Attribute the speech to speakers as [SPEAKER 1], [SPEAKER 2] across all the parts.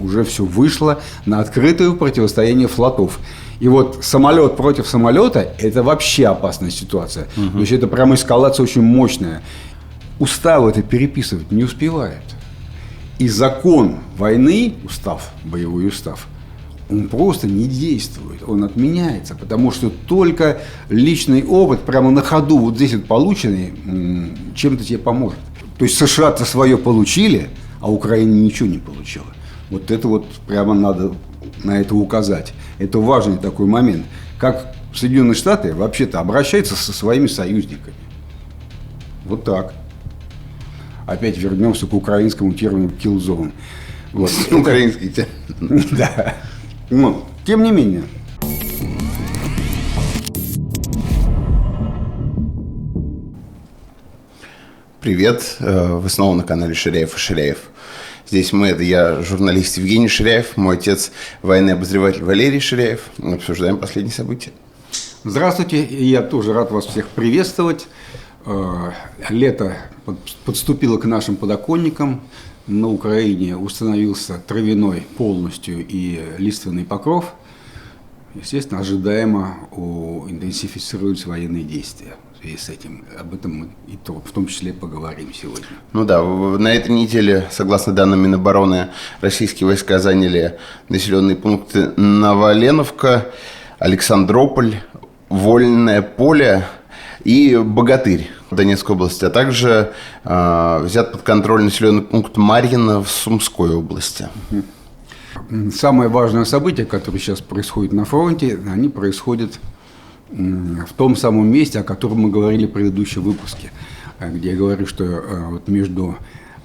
[SPEAKER 1] уже все вышло на открытое противостояние флотов. И вот самолет против самолета – это вообще опасная ситуация. То есть это прямо эскалация очень мощная. Устав это переписывать не успевает. И закон войны, устав, боевой устав, он просто не действует, он отменяется, потому что только личный опыт прямо на ходу, вот здесь вот полученный, чем-то тебе поможет. То есть США-то свое получили, а Украина ничего не получила. Вот это вот прямо надо на это указать. Это важный такой момент. Как Соединенные Штаты вообще-то обращаются со своими союзниками. Вот так. Опять вернемся к украинскому термину «kill zone». Вот.
[SPEAKER 2] Украинский термин.
[SPEAKER 1] Да. Но, тем не менее.
[SPEAKER 2] Привет, вы снова на канале Ширяев и Ширяев. Здесь мы, это я, журналист Евгений Ширяев, мой отец, военный обозреватель Валерий Ширяев. Мы обсуждаем последние события.
[SPEAKER 1] Здравствуйте, я тоже рад вас всех приветствовать. Лето подступило к нашим подоконникам. На Украине установился травяной полностью и лиственный покров. Естественно, ожидаемо интенсифицируются военные действия. В связи с этим об этом мы и в том числе поговорим сегодня.
[SPEAKER 2] Ну да, на этой неделе, согласно данным Минобороны, российские войска заняли населенные пункты Новоленовка, Александрополь, Вольное поле и Богатырь в Донецкой области, а также взят под контроль населенный пункт Марьино в Сумской области.
[SPEAKER 1] Самое важное событие, которое сейчас происходит на фронте, они происходят в том самом месте, о котором мы говорили в предыдущем выпуске, где я говорю, что вот между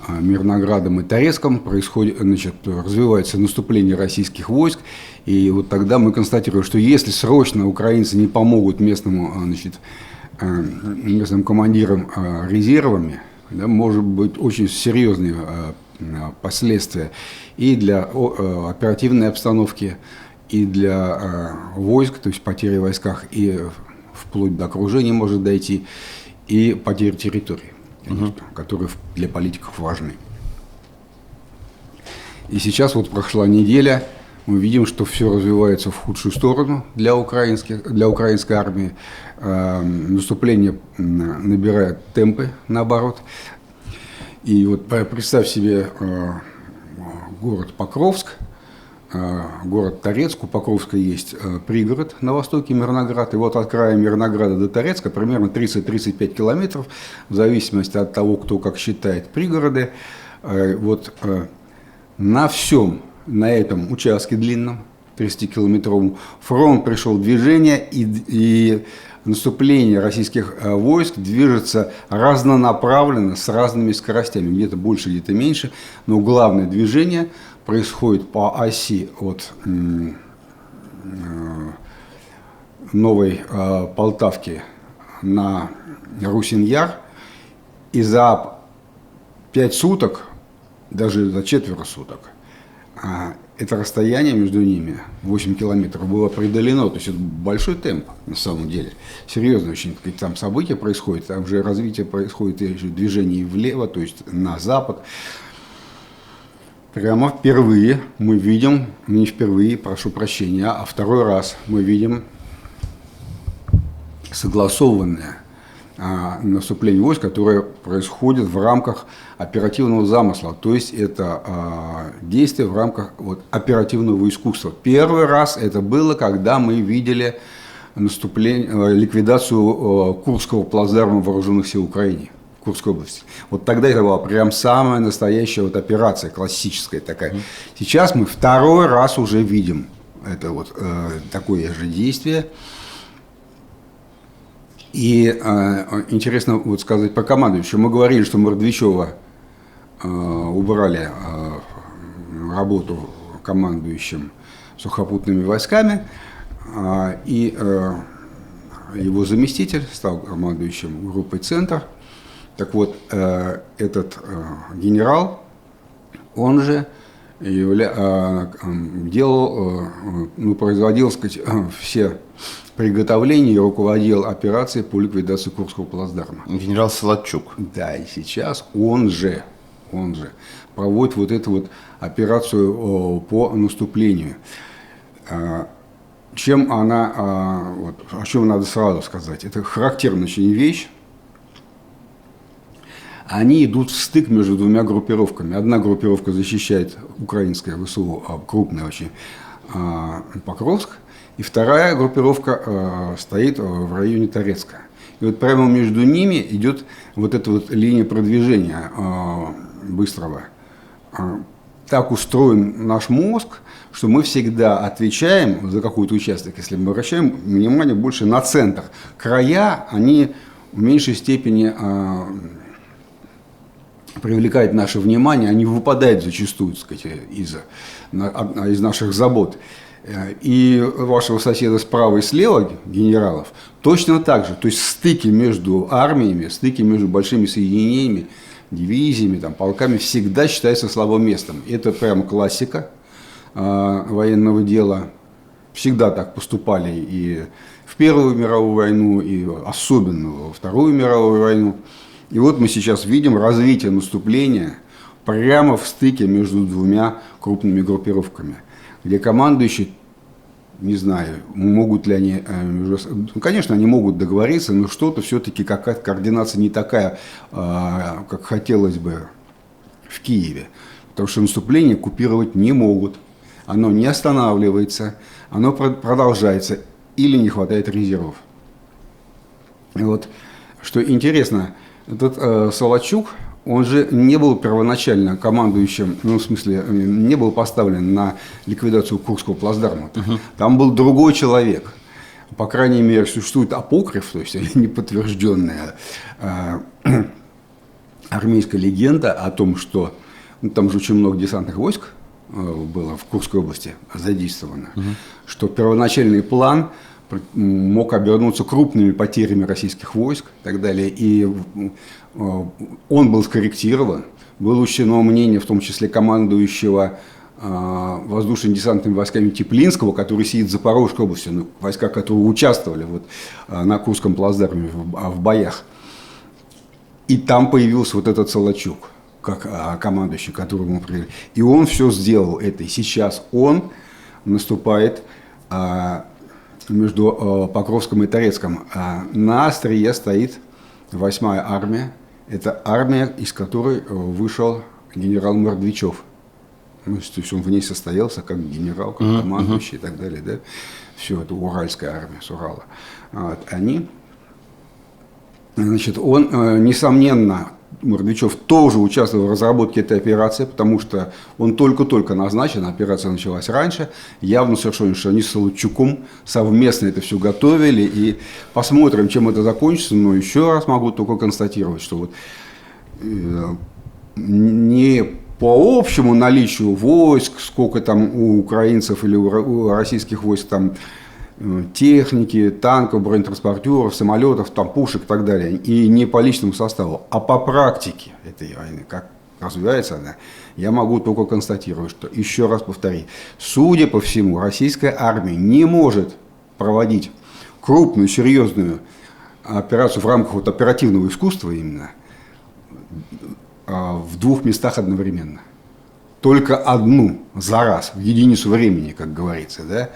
[SPEAKER 1] Мирноградом и Торецком развивается наступление российских войск, и вот тогда мы констатируем, что если срочно украинцы не помогут местным командирам резервами, да, может быть очень серьезные последствия и для оперативной обстановки, и для войск, то есть потери в войсках, и вплоть до окружения может дойти, и потери территории, конечно, которые для политиков важны. И сейчас вот прошла неделя, мы видим, что все развивается в худшую сторону для украинской армии. Наступление набирает темпы, наоборот. И вот представь себе город Покровск, город Торецк. У Покровска есть пригород на востоке Мирноград. И вот от края Мирнограда до Торецка примерно 30-35 километров, в зависимости от того, кто как считает пригороды. Вот на этом участке длинном, 30-километровом, фронт пришел в движение, и наступление российских войск движется разнонаправленно, с разными скоростями, где-то больше, где-то меньше, но главное движение происходит по оси от Новой Полтавки на Русин-Яр, и за 5 суток, даже за четверо суток, это расстояние между ними, 8 километров, было преодолено. То есть это большой темп на самом деле. Серьезно очень. Там события происходят, там же развитие происходит, и движение влево, то есть на запад. Прямо впервые мы видим, не впервые, прошу прощения, а второй раз мы видим согласованное наступление войск, которое происходит в рамках оперативного замысла. То есть это действие в рамках оперативного искусства. Первый раз это было, когда мы видели ликвидацию Курского плацдарма вооруженных сил Украины в Курской области. Вот тогда это была прям самая настоящая операция, классическая такая. Сейчас мы второй раз уже видим это такое же действие. И интересно сказать по командующему. Мы говорили, что Мордвичева убрали работу командующим сухопутными войсками, и его заместитель стал командующим группой «Центр». Так вот, этот генерал, он же производил, сказать, все приготовления и руководил операцией по ликвидации Курского плацдарма.
[SPEAKER 2] Генерал Солодчук.
[SPEAKER 1] Да, и сейчас он же он же проводит вот эту вот операцию по наступлению. Чем она, вот, о чем надо сразу сказать, это характерная очень вещь. Они идут в стык между двумя группировками. Одна группировка защищает украинское ВСУ, крупная очень, Покровск, и вторая группировка стоит в районе Торецка. И вот прямо между ними идет вот эта вот линия продвижения быстрого. Так устроен наш мозг, что мы всегда отвечаем за какой-то участок, если мы обращаем внимание больше на центр. Края, они в меньшей степени привлекают наше внимание, они выпадают зачастую, так сказать, из наших забот. И вашего соседа справа и слева, генералов, точно так же. То есть стыки между армиями, стыки между большими соединениями, дивизиями, там, полками всегда считается слабым местом. Это прямо классика военного дела. Всегда так поступали и в Первую мировую войну, и особенно во Вторую мировую войну. И вот мы сейчас видим развитие наступления прямо в стыке между двумя крупными группировками, где командующие, не знаю, могут ли они, конечно, они могут договориться, но что-то все-таки какая-то координация не такая, как хотелось бы в Киеве. Потому что наступление купировать не могут, оно не останавливается, оно продолжается или не хватает резервов. И вот, что интересно, этот Солодчук, он же не был первоначально командующим, ну, в смысле, не был поставлен на ликвидацию Курского плацдарма. Там был другой человек. По крайней мере, существует апокриф, то есть неподтвержденная армейская легенда о том, что там же очень много десантных войск было в Курской области задействовано, что первоначальный план мог обернуться крупными потерями российских войск и так далее. И он был скорректирован. Было учтено мнение, в том числе командующего воздушно-десантными войсками Теплинского, который сидит в Запорожской области, ну, войска, которые участвовали вот, на Курском плацдарме в боях. И там появился вот этот Солодчук, как командующий, которому мы привели. И он все сделал это. И сейчас он наступает между Покровском и Торецком. На острие стоит 8-я армия. Это армия, из которой вышел генерал Мордвичев. Ну, то есть он в ней состоялся как генерал, как командующий и так далее. Да? Все, это уральская армия с Урала. Вот. Они, значит, он, несомненно, Мордвичев тоже участвовал в разработке этой операции, потому что он только-только назначен, операция началась раньше. Явно совершенно, что они с Солодчуком совместно это все готовили. И посмотрим, чем это закончится. Но еще раз могу только констатировать, что вот не по общему наличию войск, сколько там у украинцев или у российских войск там техники, танков, бронетранспортеров, самолетов, там, пушек и так далее. И не по личному составу, а по практике этой войны, как развивается она, я могу только констатировать, что, еще раз повторю, судя по всему, российская армия не может проводить крупную, серьезную операцию в рамках вот оперативного искусства именно в двух местах одновременно. Только одну за раз, в единицу времени, как говорится, да?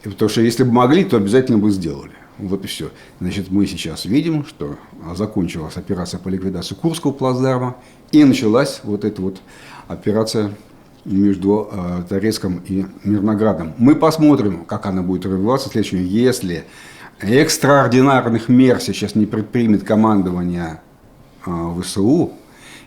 [SPEAKER 1] Потому что если бы могли, то обязательно бы сделали. Вот и все. Значит, мы сейчас видим, что закончилась операция по ликвидации Курского плацдарма, и началась вот эта вот операция между Торецком и Мирноградом. Мы посмотрим, как она будет развиваться в следующем. Если экстраординарных мер сейчас не предпримет командование ВСУ,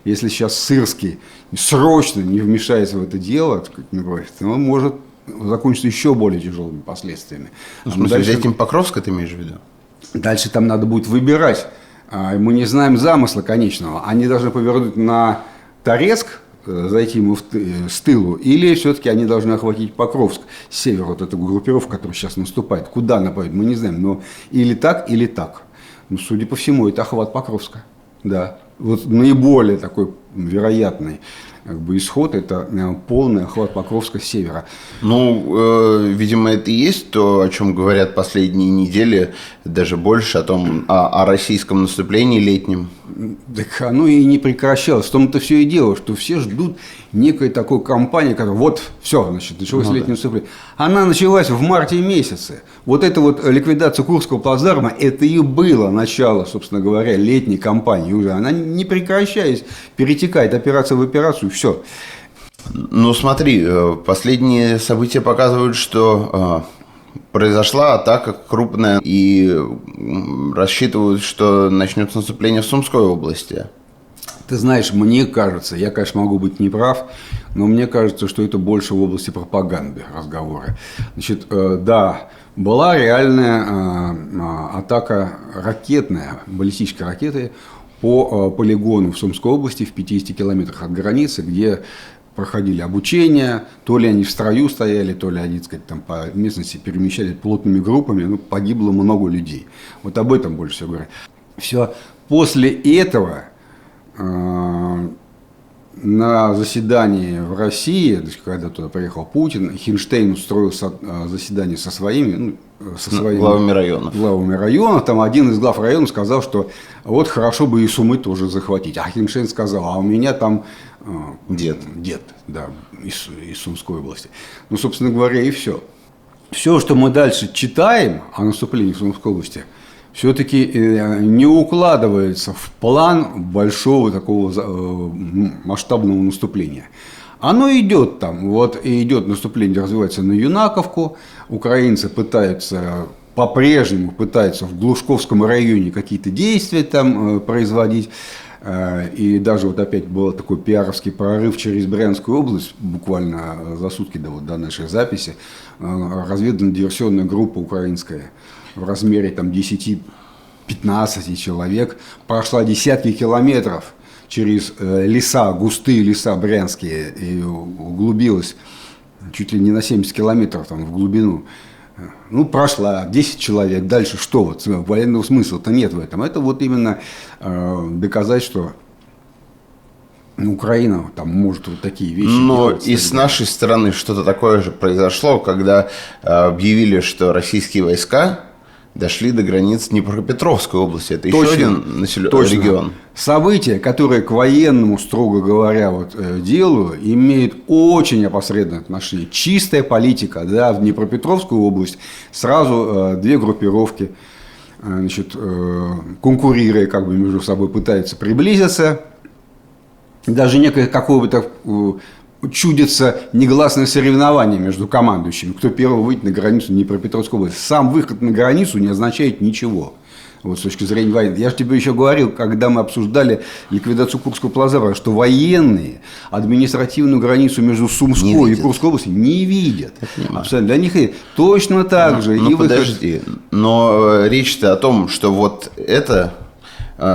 [SPEAKER 1] если сейчас Сырский срочно не вмешается в это дело, то он может закончится еще более тяжелыми последствиями.
[SPEAKER 2] В смысле, взять этим Покровск, ты имеешь в виду?
[SPEAKER 1] Дальше там надо будет выбирать. Мы не знаем замысла конечного. Они должны повернуть на Торецк, зайти ему с тылу, или все-таки они должны охватить Покровск с севера, вот эту группировку, которая сейчас наступает. Куда нападет, мы не знаем. Но или так, или так. Но, судя по всему, это охват Покровска. Да. Вот наиболее такой вероятный как бы исход – это полный охват Покровска с севера.
[SPEAKER 2] Ну, видимо, это и есть то, о чем говорят последние недели, даже больше о российском наступлении летнем.
[SPEAKER 1] Так оно и не прекращалось. В том-то все и дело, что все ждут некой такой кампании, которая вот все, значит, началось летнее наступление. Она началась в марте месяце. Вот эта вот ликвидация Курского плацдарма, это и было начало, собственно говоря, летней кампании уже. Она не прекращаясь перетекает операция в операцию, все.
[SPEAKER 2] Ну, смотри, последние события показывают, что произошла атака крупная, и рассчитывают, что начнется наступление в Сумской области.
[SPEAKER 1] Ты знаешь, мне кажется, я, конечно, могу быть неправ, но мне кажется, что это больше в области пропаганды разговоры. Значит, да, была реальная атака ракетная, баллистической ракеты по полигону в Сумской области в 50 километрах от границы, где проходили обучение, то ли они в строю стояли, то ли они, так сказать, там по местности перемещались плотными группами, ну, погибло много людей. Вот об этом больше всего говорят. Все. После этого на заседании в России, когда туда приехал Путин, Хинштейн устроил заседание со своими
[SPEAKER 2] главами районов.
[SPEAKER 1] Там один из глав района сказал, что вот хорошо бы и Сумы тоже захватить. А Хинштейн сказал, а у меня там дед, да, из Сумской области. Ну, собственно говоря, и все. Все, что мы дальше читаем о наступлении в Сумской области, все-таки не укладывается в план большого такого масштабного наступления. Оно идет там, вот и идет наступление, развивается на Юнаковку, украинцы по-прежнему пытаются в Глушковском районе какие-то действия там производить. И даже вот опять был такой пиаровский прорыв через Брянскую область, буквально за сутки до нашей записи, разведывательно-диверсионная группа украинская в размере там 10-15 человек прошла десятки километров через леса, густые леса брянские, и углубилась чуть ли не на 70 километров там, в глубину. Ну, прошла 10 человек, дальше что? Вот, военного смысла-то нет в этом. Это вот именно доказать, что Украина там может вот такие вещи делать.
[SPEAKER 2] Но и с нашей стороны что-то такое же произошло, когда объявили, что российские войска дошли до границ Днепропетровской области. Это
[SPEAKER 1] точно,
[SPEAKER 2] еще один населенный регион.
[SPEAKER 1] События, которые к военному, строго говоря, делу, имеют очень опосредованное отношение. Чистая политика, да, в Днепропетровскую область сразу две группировки, значит, конкурируя как бы между собой, пытаются приблизиться. Даже некое какое-то чудится негласное соревнование между командующими, кто первый выйдет на границу Днепропетровской области. Сам выход на границу не означает ничего. Вот, с точки зрения войны. Я же тебе еще говорил, когда мы обсуждали ликвидацию Курского плацдарма, что военные административную границу между Сумской и Курской областью не видят. Абсолютно. Для них точно так же.
[SPEAKER 2] Ну, подожди. Но речь-то о том, что вот это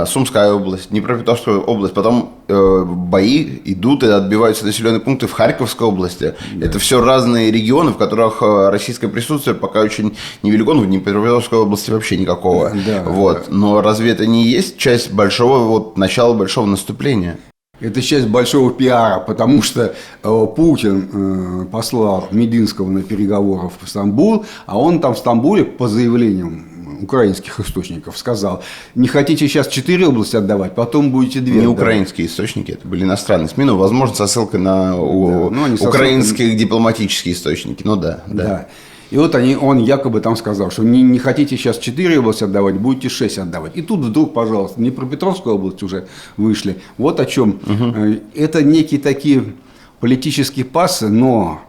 [SPEAKER 2] Сумская область, Днепропетровская область, потом бои идут и отбиваются населенные пункты в Харьковской области. Да. Это все разные регионы, в которых российское присутствие пока очень невелико, но в Днепропетровской области вообще никакого. Да, вот. Да. Но разве это не есть часть большого, начала большого наступления?
[SPEAKER 1] Это часть большого пиара, потому что Путин послал Мединского на переговоры в Стамбул, а он там в Стамбуле по заявлениям украинских источников сказал, не хотите сейчас 4 области отдавать, потом будете 2.
[SPEAKER 2] Не украинские источники, это были иностранные СМИ, но, возможно, со ссылкой на украинские дипломатические источники. Ну да.
[SPEAKER 1] И вот он якобы там сказал, что не хотите сейчас 4 области отдавать, будете 6 отдавать. И тут вдруг, пожалуйста, Днепропетровскую область уже вышли. Вот о чем. Это некие такие политические пассы, но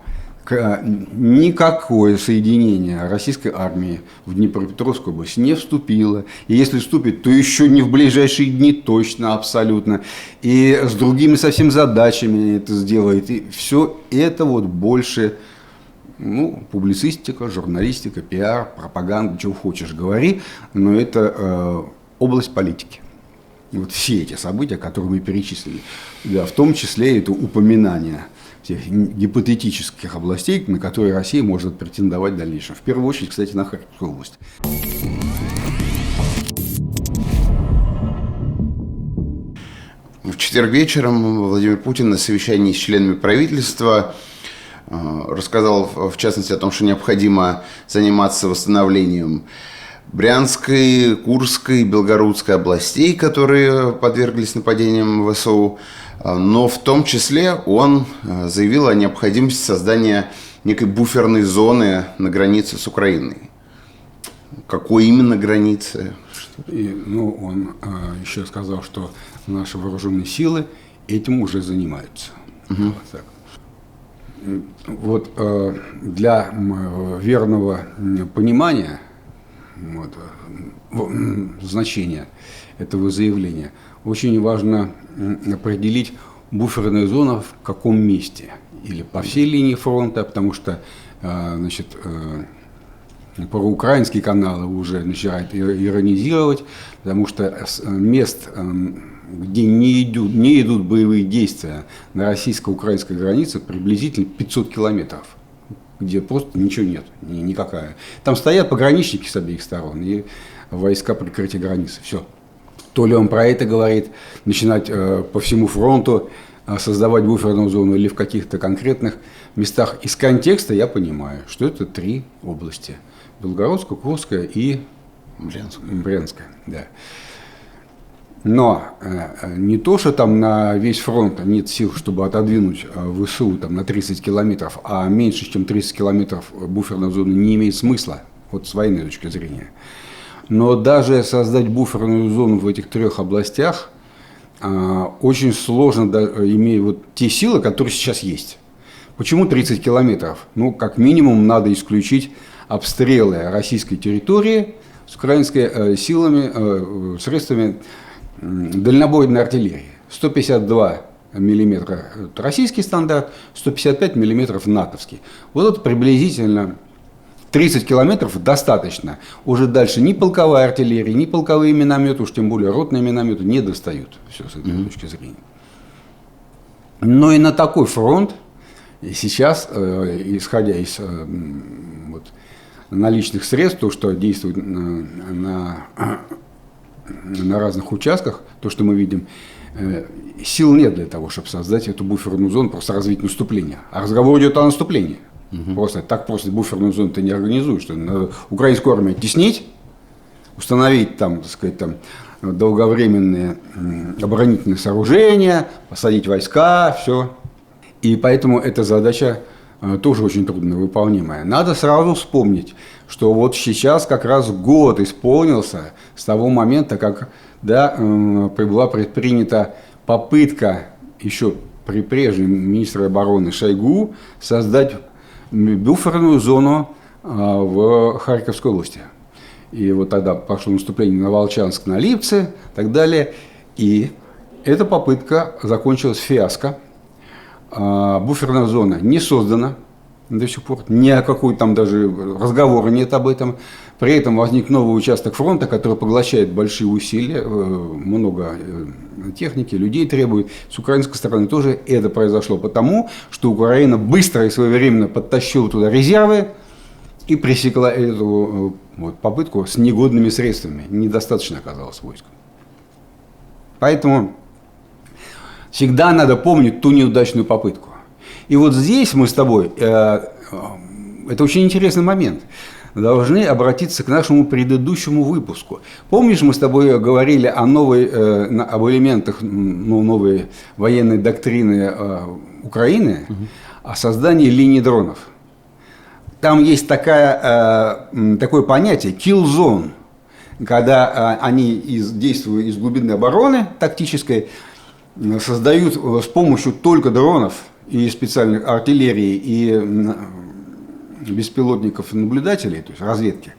[SPEAKER 1] никакое соединение российской армии в Днепропетровскую область не вступило. И если вступит, то еще не в ближайшие дни точно, абсолютно. И с другими совсем задачами это сделает. И все это вот больше публицистика, журналистика, пиар, пропаганда, чего хочешь говори, но это область политики. Вот все эти события, которые мы перечислили, да, в том числе это упоминание тех гипотетических областей, на которые Россия может претендовать в дальнейшем. В первую очередь, кстати, на Харьковскую область.
[SPEAKER 2] четверг вечером Владимир Путин на совещании с членами правительства рассказал, в частности, о том, что необходимо заниматься восстановлением Брянской, Курской, Белгородской областей, которые подверглись нападениям ВСУ. Но в том числе он заявил о необходимости создания некой буферной зоны на границе с Украиной. Какой именно границы?
[SPEAKER 1] Он еще сказал, что наши вооруженные силы этим уже занимаются.
[SPEAKER 2] Угу.
[SPEAKER 1] Вот для верного понимания значения этого заявления очень важно определить буферную зону в каком месте. Или по всей линии фронта, потому что проукраинские каналы уже начинают иронизировать, потому что мест, где не идут боевые действия на российско-украинской границе, приблизительно 500 километров, где просто ничего нет, никакая. Там стоят пограничники с обеих сторон и войска прикрытия границы. Все. То ли он про это говорит, начинать по всему фронту создавать буферную зону или в каких-то конкретных местах. Из контекста я понимаю, что это 3 области. Белгородская, Курская и Брянская. Да. Но не то, что там на весь фронт нет сил, чтобы отодвинуть ВСУ там, на 30 километров, а меньше, чем 30 километров буферной зоны не имеет смысла, вот с военной точки зрения. Но даже создать буферную зону в этих 3 областях очень сложно, имея вот те силы, которые сейчас есть. Почему 30 километров? Ну, как минимум, надо исключить обстрелы российской территории с украинскими силами, средствами дальнобойной артиллерии. 152 миллиметра – российский стандарт, 155 миллиметров – натовский. Вот это приблизительно 30 километров достаточно. Уже дальше ни полковая артиллерия, ни полковые минометы, уж тем более ротные минометы, не достают. Все с этой точки зрения. Но и на такой фронт сейчас, исходя из наличных средств, то, что действует на разных участках, то, что мы видим, сил нет для того, чтобы создать эту буферную зону, просто развить наступление. А разговор идет о наступлении. Просто так просто буферную зону ты не организуешь. Надо украинскую армию оттеснить, установить там, так сказать, там долговременные оборонительные сооружения, посадить войска, все. И поэтому эта задача тоже очень трудно выполнимая. Надо сразу вспомнить, что вот сейчас как раз год исполнился с того момента, как была предпринята попытка еще при прежнем министре обороны Шойгу создать буферную зону в Харьковской области. И вот тогда пошло наступление на Волчанск, на Липцы и так далее. И эта попытка закончилась фиаско. Буферная зона не создана до сих пор. Ни о какой там даже разговора нет об этом. При этом возник новый участок фронта, который поглощает большие усилия, много техники, людей требует. С украинской стороны тоже это произошло потому, что Украина быстро и своевременно подтащила туда резервы и пресекла эту попытку с негодными средствами. Недостаточно оказалось войск. Поэтому всегда надо помнить ту неудачную попытку. И вот здесь мы с тобой, это очень интересный момент, должны обратиться к нашему предыдущему выпуску. Помнишь, мы с тобой говорили об элементах новой военной доктрины Украины, о создании линии дронов. Там есть такое понятие kill zone, когда они действуют из глубинной обороны тактической, создают с помощью только дронов и специальной артиллерии и беспилотников и наблюдателей, то есть разведки,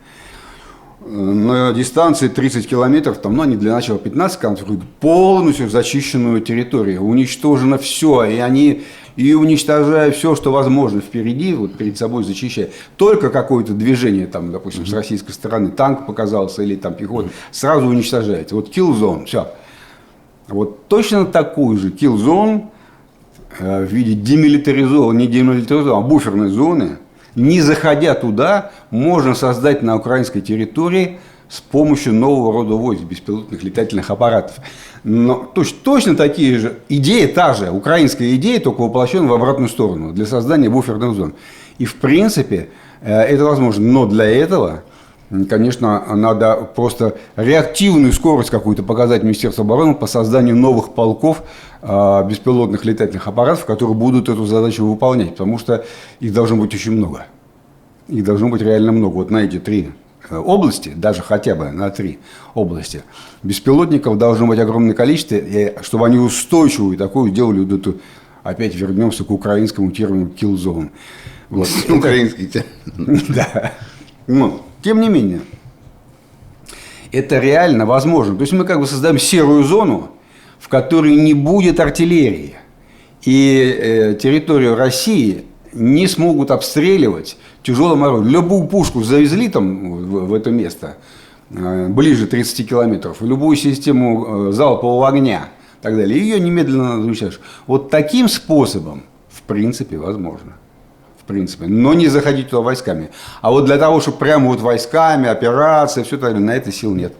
[SPEAKER 1] на дистанции 30 километров, они для начала 15 километров, полностью зачищенную территорию, уничтожено все, и они уничтожают все, что возможно впереди, перед собой зачищая. Только какое-то движение, допустим, с российской стороны, танк показался или пехота, сразу уничтожаете. Вот kill zone, все. Вот точно такую же kill zone в виде демилитаризованной, не демилитаризованной, а буферной зоны, не заходя туда, можно создать на украинской территории с помощью нового рода войск, беспилотных летательных аппаратов. Но точно такие же идеи, та же украинская идея, только воплощена в обратную сторону, для создания буферных зон. И в принципе это возможно. Но для этого, конечно, надо просто реактивную скорость какую-то показать Министерству обороны по созданию новых полков беспилотных летательных аппаратов, которые будут эту задачу выполнять, потому что их должно быть очень много. Их должно быть реально много. Вот на эти 3 области, даже хотя бы на 3 области, беспилотников должно быть огромное количество, и чтобы они устойчивую такую делали, вот эту, опять вернемся к украинскому термину kill zone. Вот.
[SPEAKER 2] Украинский термин.
[SPEAKER 1] Да. Но, тем не менее, это реально возможно. То есть мы как бы создаем серую зону, в которой не будет артиллерии. И территорию России не смогут обстреливать тяжелым оружием. Любую пушку завезли там в это место, ближе 30 километров, любую систему залпового огня и так далее, ее немедленно изучаешь. Вот таким способом, в принципе, возможно. В принципе. Но не заходить туда войсками. А вот для того, чтобы прямо вот войсками, операции, все так далее, на это сил нет.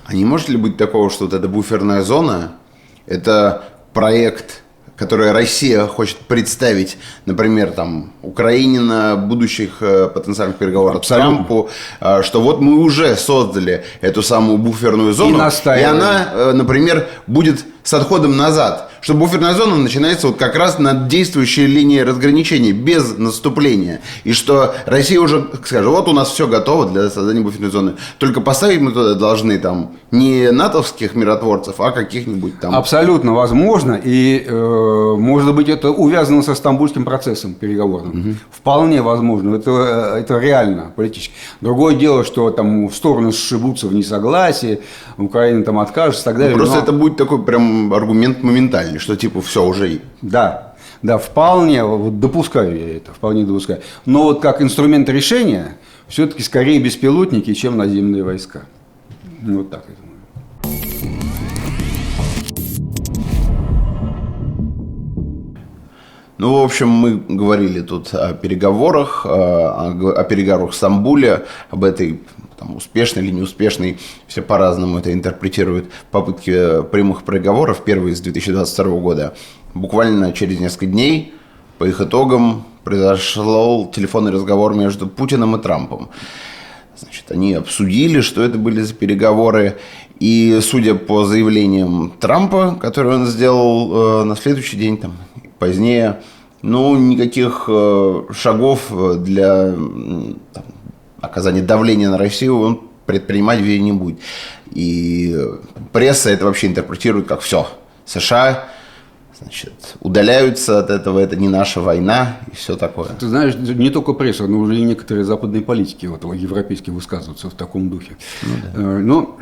[SPEAKER 2] А не может ли быть такого, что вот эта буферная зона – это проект, который Россия хочет представить, например, там, Украине на будущих потенциальных переговорах с Трампу, что вот мы уже создали эту самую буферную зону, и она, например, будет с отходом назад, что буферная зона начинается вот как раз над действующей линией разграничения, без наступления, и что Россия уже скажет, вот у нас все готово для создания буферной зоны, только поставить мы туда должны там не натовских миротворцев, а каких-нибудь там...
[SPEAKER 1] Абсолютно возможно, и может быть это увязано со стамбульским процессом переговорным. Угу. Вполне возможно, это реально политически. Другое дело, что там в стороны сшибутся в несогласии, Украина там откажется и так далее.
[SPEAKER 2] Просто это будет такой прям аргумент моментальный, что типа все уже.
[SPEAKER 1] Да, вполне вот, допускаю я это, вполне допускаю. Но вот как инструмент решения все-таки скорее беспилотники, чем наземные войска. Вот так это.
[SPEAKER 2] Ну, в общем, мы говорили тут о переговорах, о переговорах в Стамбуле, об этой там, успешной или неуспешной, все по-разному это интерпретируют, попытки прямых переговоров, первые с 2022 года. Буквально через несколько дней, по их итогам, произошел телефонный разговор между Путиным и Трампом. Значит, они обсудили, что это были за переговоры, и, судя по заявлениям Трампа, которые он сделал на следующий день, там, позднее, ну, никаких шагов для там, оказания давления на Россию он предпринимать не будет. И пресса это вообще интерпретирует как все. США, значит, удаляются от этого, это не наша война и все такое.
[SPEAKER 1] Ты знаешь, не только пресса, но уже и некоторые западные политики, вот, европейские, высказываются в таком духе. Ну, да. Но...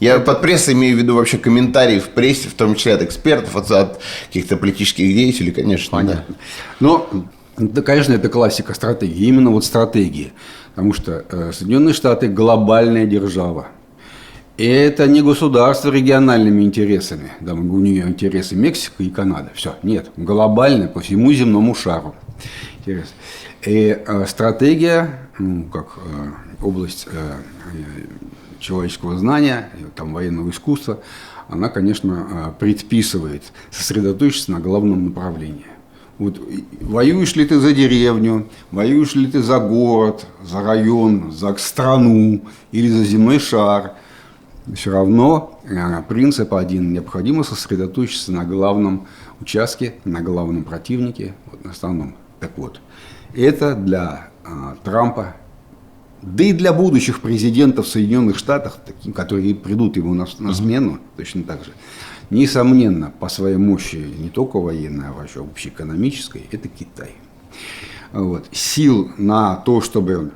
[SPEAKER 2] Я под прессой имею в виду вообще комментарии в прессе, в том числе от экспертов, от каких-то политических деятелей, конечно.
[SPEAKER 1] Понятно. Да. Но, да, конечно, это классика стратегии. Именно вот стратегии. Потому что Соединенные Штаты – глобальная держава. И это не государство региональными интересами. Да, у нее интересы Мексика и Канада. Все, нет. Глобальная по всему земному шару. Интерес. И стратегия, ну, как область... человеческого знания, там, военного искусства, она, конечно, предписывает сосредоточиться на главном направлении. Вот, воюешь ли ты за деревню, воюешь ли ты за город, за район, за страну или за земной шар, все равно принцип один: необходимо сосредоточиться на главном участке, на главном противнике, вот, на основном. Так вот, это для Трампа, да и для будущих президентов Соединенных Штатов, которые придут ему на смену, точно так же, несомненно, по своей мощи, не только военной, а вообще общеэкономической, это Китай. Вот. Сил на то, чтобы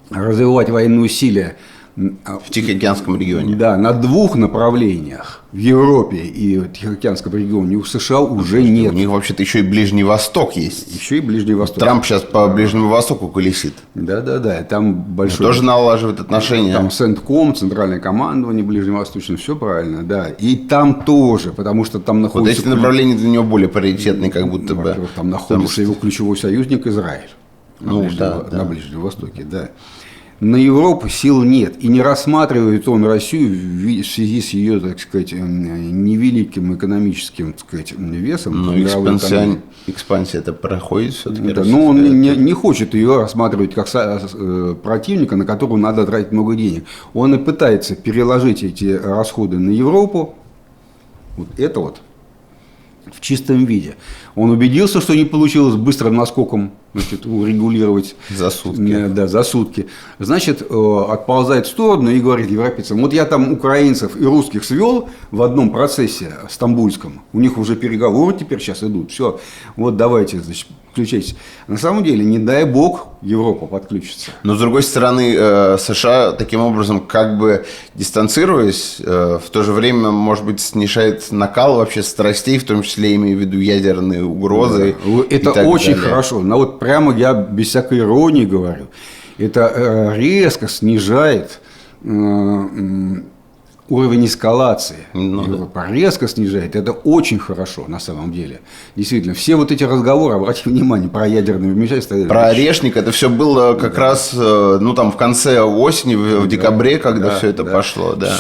[SPEAKER 1] развивать военные усилия
[SPEAKER 2] в Тихоокеанском регионе.
[SPEAKER 1] Да, на 2 направлениях, в Европе и в Тихоокеанском регионе, у США уже нет.
[SPEAKER 2] У них вообще-то еще и Ближний Восток есть.
[SPEAKER 1] Еще и Ближний Восток.
[SPEAKER 2] Трамп сейчас по Ближнему Востоку колесит.
[SPEAKER 1] Да, там большой...
[SPEAKER 2] Тоже налаживает отношения.
[SPEAKER 1] Там Центком, Центральное командование Ближневосточное, все правильно, да. И там тоже, потому что там находится...
[SPEAKER 2] Вот эти направления для него более приоритетные, как будто бы.
[SPEAKER 1] Там находится его ключевой союзник Израиль.
[SPEAKER 2] Ну,
[SPEAKER 1] на Ближнем Востоке, да. На Европу сил нет. И не рассматривает он Россию в связи с ее, так сказать, невеликим экономическим, так сказать, весом.
[SPEAKER 2] Но экспансия это проходит все-таки.
[SPEAKER 1] Да, но он не хочет ее рассматривать как противника, на которого надо тратить много денег. Он и пытается переложить эти расходы на Европу. Вот это вот в чистом виде. Он убедился, что не получилось быстрым наскоком, значит, урегулировать
[SPEAKER 2] за сутки.
[SPEAKER 1] Да, за сутки. Значит, отползает в сторону и говорит европейцам: вот я там украинцев и русских свел в одном процессе стамбульском, у них уже переговоры теперь сейчас идут, все, вот давайте, значит, включайтесь. На самом деле, не дай бог, Европа подключится.
[SPEAKER 2] Но, с другой стороны, США таким образом, как бы дистанцируясь, в то же время, может быть, снижает накал вообще страстей, в том числе имея в виду ядерные угрозы. Да.
[SPEAKER 1] Это очень хорошо. Но вот прямо я без всякой иронии говорю. Это резко снижает уровень эскалации. Европа резко снижает. Это очень хорошо на самом деле. Действительно, все вот эти разговоры, обратите внимание, про ядерное вмешательство.
[SPEAKER 2] Про Орешник, это все было как раз, ну, там, в конце осени, в декабре, когда все это пошло. Да.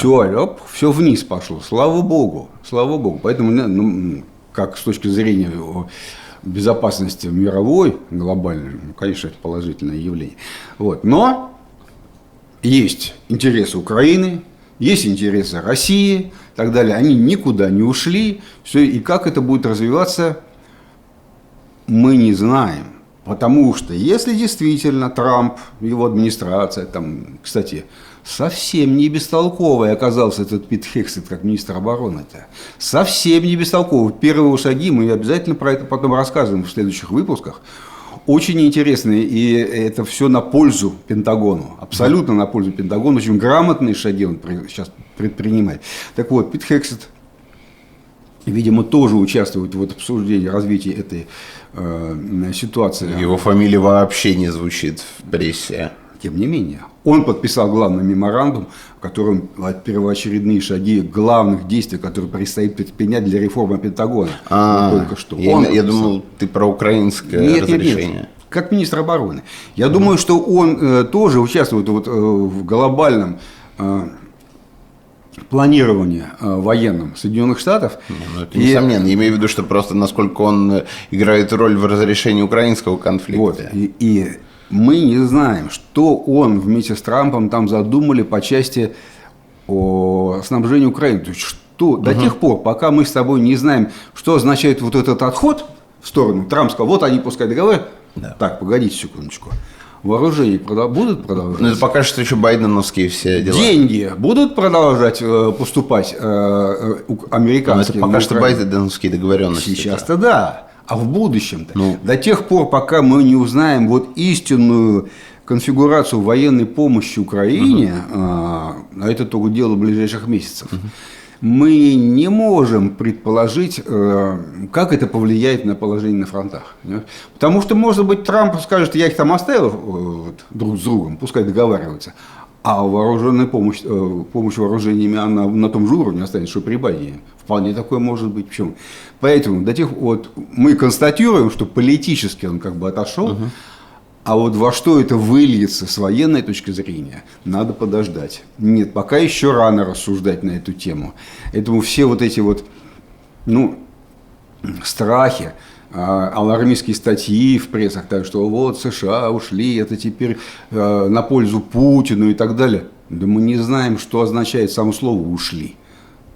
[SPEAKER 1] Все вниз пошло. Слава богу. Слава богу. Поэтому, ну, как с точки зрения безопасности мировой, глобальной, ну, конечно, это положительное явление. Вот. Но есть интересы Украины, есть интересы России и так далее. Они никуда не ушли. Все, и как это будет развиваться, мы не знаем. Потому что если действительно Трамп, его администрация, там, кстати, совсем не бестолковый оказался этот Пит Хексет как министр обороны-то. Совсем не бестолковый. Первые шаги, мы обязательно про это потом рассказываем в следующих выпусках. Очень интересные, и это все на пользу Пентагону. Абсолютно на пользу Пентагону. Очень грамотные шаги он сейчас предпринимает. Так вот, Пит Хексет, видимо, тоже участвует в обсуждении развития этой ситуации.
[SPEAKER 2] Его фамилия вообще не звучит в прессе.
[SPEAKER 1] Тем не менее, он подписал главный меморандум, в котором первоочередные шаги главных действий, которые предстоит предпринять для реформы Пентагона.
[SPEAKER 2] Только что. Я думал, ты про украинское разрешение.
[SPEAKER 1] Нет. Как министр обороны. Я думаю, что он тоже участвует вот, в глобальном планировании военном Соединенных Штатов.
[SPEAKER 2] Ну, это несомненно. Я имею в виду, что просто насколько он играет роль в разрешении украинского конфликта.
[SPEAKER 1] Вот. И мы не знаем, что он вместе с Трампом там задумали по части снабжения Украины. То есть, что до тех пор, пока мы с тобой не знаем, что означает вот этот отход в сторону, Трамп сказал: вот они пускай договоры. Да. Так, погодите секундочку. Вооружения будут продолжать?
[SPEAKER 2] Ну, это пока что еще байденовские все дела.
[SPEAKER 1] Деньги будут продолжать поступать американские?
[SPEAKER 2] Но это пока что байденовские договоренности.
[SPEAKER 1] Сейчас-то да. А в будущем-то, до тех пор, пока мы не узнаем вот истинную конфигурацию военной помощи Украине, а это только дело ближайших месяцев, мы не можем предположить, как это повлияет на положение на фронтах. Потому что, может быть, Трамп скажет: я их там оставил друг с другом, пускай договариваются. А вооруженная помощь вооружениями, она на том же уровне останется, что при Байдене. Вполне такое может быть. Почему? Поэтому до тех вот мы констатируем, что политически он как бы отошел, а вот во что это выльется с военной точки зрения, надо подождать. Нет, пока еще рано рассуждать на эту тему. Поэтому все вот эти вот, страхи, алармистские статьи в прессах, так что вот США ушли, это теперь на пользу Путину и так далее. Да мы не знаем, что означает само слово «ушли».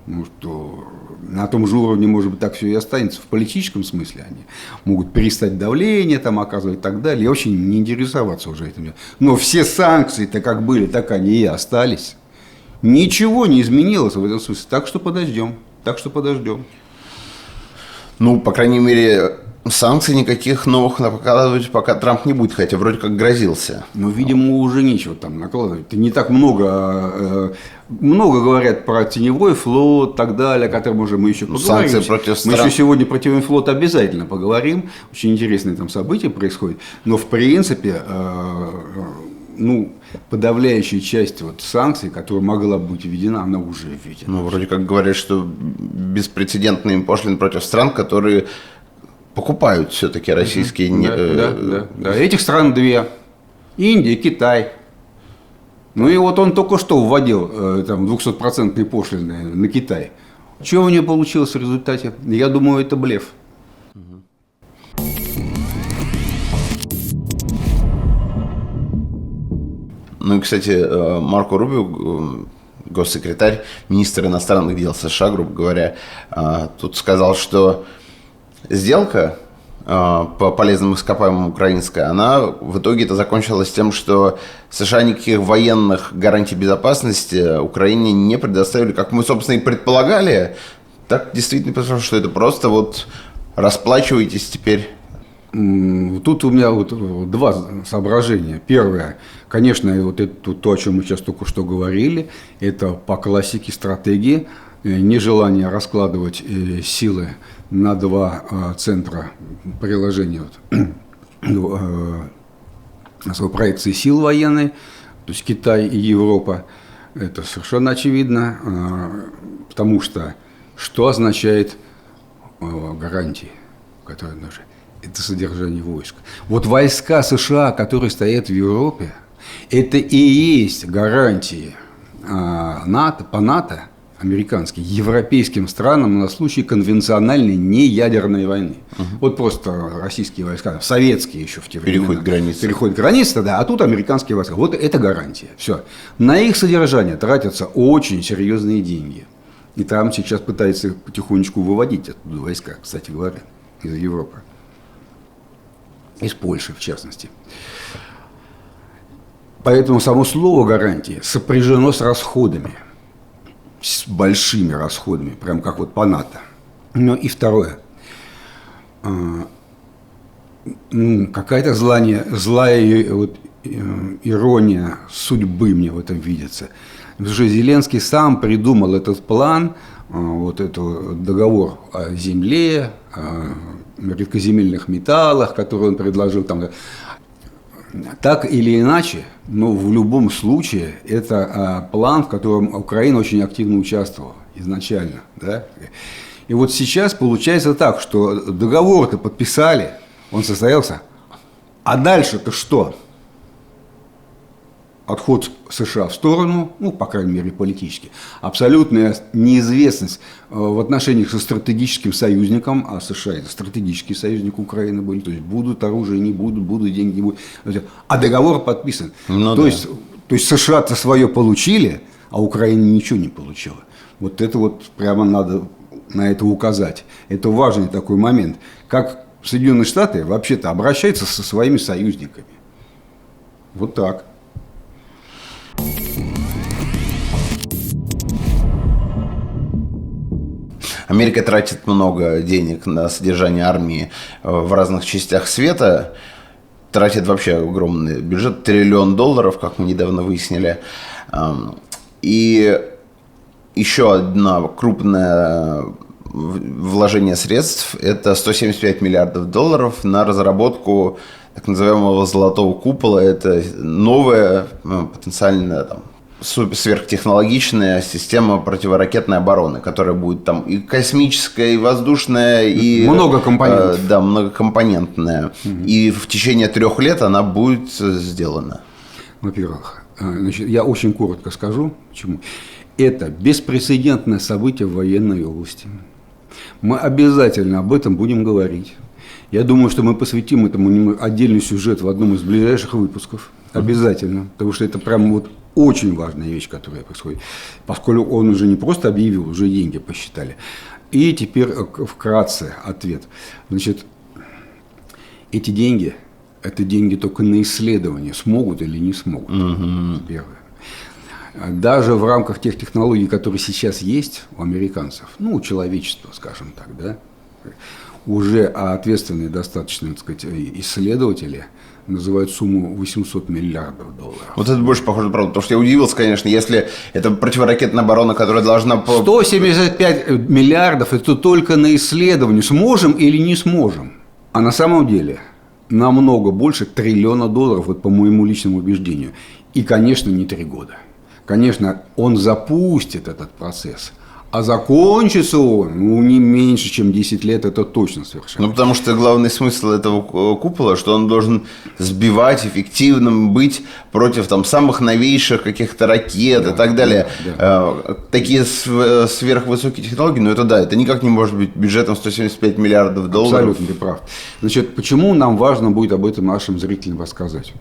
[SPEAKER 1] Ну, что на том же уровне, может быть, так все и останется. В политическом смысле они могут перестать давление там оказывать и так далее. И очень не интересоваться уже этим. Но все санкции-то как были, так они и остались. Ничего не изменилось в этом смысле. Так что подождем.
[SPEAKER 2] Ну, по крайней мере, санкций никаких новых накладывать пока Трамп не будет, хотя вроде как грозился.
[SPEAKER 1] Ну, видимо, уже нечего там накладывать. Не так много говорят про теневой флот и так далее, о котором уже мы еще поговорим.
[SPEAKER 2] Санкции против стран.
[SPEAKER 1] Мы еще сегодня про теневой флот обязательно поговорим. Очень интересные там события происходят. Но, в принципе, подавляющая часть вот санкций, которая могла быть введена, она уже введена.
[SPEAKER 2] Ну, вроде как говорят, что беспрецедентные пошлины против стран, которые покупают все-таки российские...
[SPEAKER 1] Да. Этих стран две. Индия, Китай. Ну и вот он только что вводил там 200% пошлины на Китай. Что у него получилось в результате? Я думаю, это блеф.
[SPEAKER 2] Ну и, кстати, Марко Рубио, госсекретарь, министр иностранных дел США, грубо говоря, тут сказал, что сделка по полезным ископаемым украинская, она в итоге-то закончилась тем, что США никаких военных гарантий безопасности Украине не предоставили, как мы, собственно, и предполагали. Так действительно произошло, что это просто вот расплачивайтесь теперь.
[SPEAKER 1] Тут у меня вот два соображения. Первое, конечно, вот это то, о чем мы сейчас только что говорили, это по классике стратегии нежелание раскладывать силы на два центра приложения проекции сил военной, то есть Китай и Европа. Это совершенно очевидно, потому что означает гарантии, которые нужны? Это содержание войск. Вот войска США, которые стоят в Европе, это и есть гарантии НАТО, по НАТО, американские, европейским странам на случай конвенциональной неядерной войны. Вот просто российские войска, советские еще в те времена. Переходят границы, да, а тут американские войска. Вот это гарантия. Все. На их содержание тратятся очень серьезные деньги. И там сейчас пытаются потихонечку выводить оттуда войска, кстати говоря, из Европы. Из Польши, в частности. Поэтому само слово «гарантии» сопряжено с расходами, с большими расходами, прям как вот по НАТО. Ну и второе. Какая-то злая вот, ирония судьбы мне в этом видится. Потому что Зеленский сам придумал этот план, вот этот договор о земле, о редкоземельных металлах, которые он предложил. Там. Так или иначе, но в любом случае, это план, в котором Украина очень активно участвовала изначально. Да? И вот сейчас получается так, что договор-то подписали, он состоялся, а дальше-то что? Отход США в сторону, ну, по крайней мере, политически. Абсолютная неизвестность в отношениях со стратегическим союзником, а США – это стратегический союзник Украины были, то есть будут оружие, не будут, будут деньги, не будут. А договор подписан.
[SPEAKER 2] Ну,
[SPEAKER 1] то есть США-то свое получили, а Украина ничего не получила. Вот это вот прямо надо на это указать. Это важный такой момент. Как Соединенные Штаты вообще-то обращаются со своими союзниками. Вот так.
[SPEAKER 2] Америка тратит много денег на содержание армии в разных частях света, тратит вообще огромный бюджет, $1 триллион, как мы недавно выяснили. И еще одно крупное вложение средств – это $175 миллиардов на разработку так называемого золотого купола. Это новая, потенциально сверхтехнологичная система противоракетной обороны, которая будет там и космическая, и воздушная, и многокомпонентная. И в течение 3 лет она будет сделана.
[SPEAKER 1] Во-первых, я очень коротко скажу, почему. Это беспрецедентное событие в военной области. Мы обязательно об этом будем говорить. Я думаю, что мы посвятим этому отдельный сюжет в одном из ближайших выпусков. Обязательно. Потому что это прям вот очень важная вещь, которая происходит. Поскольку он уже не просто объявил, уже деньги посчитали. И теперь вкратце ответ. Значит, эти деньги, это деньги только на исследование, смогут или не смогут. Первое. Даже в рамках тех технологий, которые сейчас есть у американцев, ну, у человечества, скажем так, да, уже ответственные достаточно, так сказать, исследователи называют сумму $800 миллиардов.
[SPEAKER 2] Вот это больше похоже на правду, потому что я удивился, конечно, если это противоракетная оборона, которая должна...
[SPEAKER 1] 175 миллиардов – это только на исследование, сможем или не сможем. А на самом деле намного больше $1 триллиона, вот по моему личному убеждению. И, конечно, не 3 года. Конечно, он запустит этот процесс, А закончится он, не меньше, чем 10 лет, это точно совершенно.
[SPEAKER 2] Потому что главный смысл этого купола, что он должен сбивать, эффективным быть против самых новейших каких-то ракет и так далее. Такие сверхвысокие технологии, это никак не может быть бюджетом 175 миллиардов долларов.
[SPEAKER 1] Абсолютно, ты прав. Значит, почему нам важно будет об этом нашим зрителям рассказать?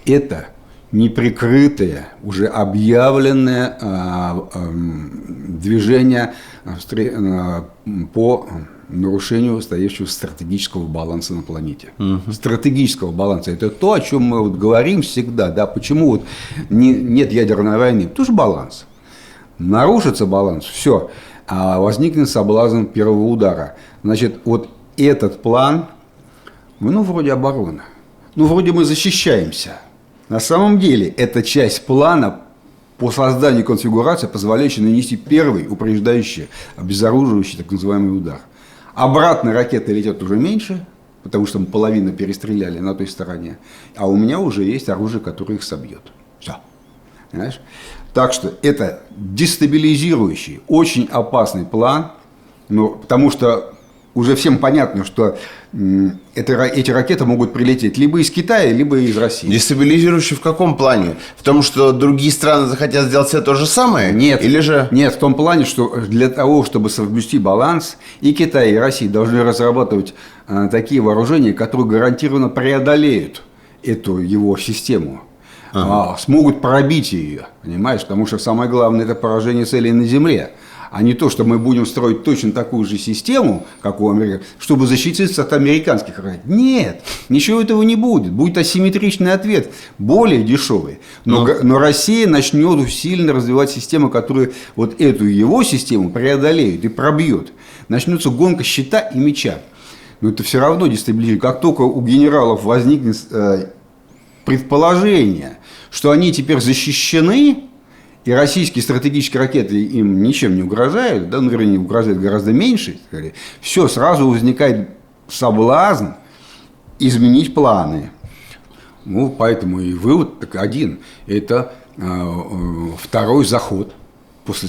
[SPEAKER 1] Это неприкрытое, уже объявленное движение по нарушению стоящего стратегического баланса на планете. Стратегического баланса. Это то, о чем мы говорим всегда. Да? Почему нет ядерной войны? Потому что баланс. Нарушится баланс, все. Возникнет соблазн первого удара. Значит, вот этот план, вроде оборона. Вроде мы защищаемся. На самом деле, это часть плана по созданию конфигурации, позволяющей нанести первый, упреждающий, обезоруживающий, так называемый удар. Обратно ракеты летят уже меньше, потому что мы половину перестреляли на той стороне. А у меня уже есть оружие, которое их собьет. Все. Понимаешь? Так что это дестабилизирующий, очень опасный план, потому что уже всем понятно, что эти ракеты могут прилететь либо из Китая, либо из России.
[SPEAKER 2] Дестабилизирующий в каком плане? В том, что другие страны захотят сделать все то же самое?
[SPEAKER 1] Нет.
[SPEAKER 2] Или же...
[SPEAKER 1] Нет, в том плане, что для того, чтобы соблюсти баланс, и Китай, и Россия должны разрабатывать такие вооружения, которые гарантированно преодолеют эту его систему. Смогут пробить ее, понимаешь? Потому что самое главное – это поражение целей на Земле. А не то, что мы будем строить точно такую же систему, как у Америки, чтобы защититься от американских ракет. Нет, ничего этого не будет. Будет асимметричный ответ, более дешевый. Но Россия начнет усиленно развивать систему, которая вот эту его систему преодолеет и пробьет. Начнется гонка щита и меча. Но это все равно дестабилизирует. Как только у генералов возникнет предположение, что они теперь защищены, и российские стратегические ракеты им ничем не угрожают, вернее, угрожают гораздо меньше, все, сразу возникает соблазн изменить планы. Поэтому и вывод один. Это второй заход после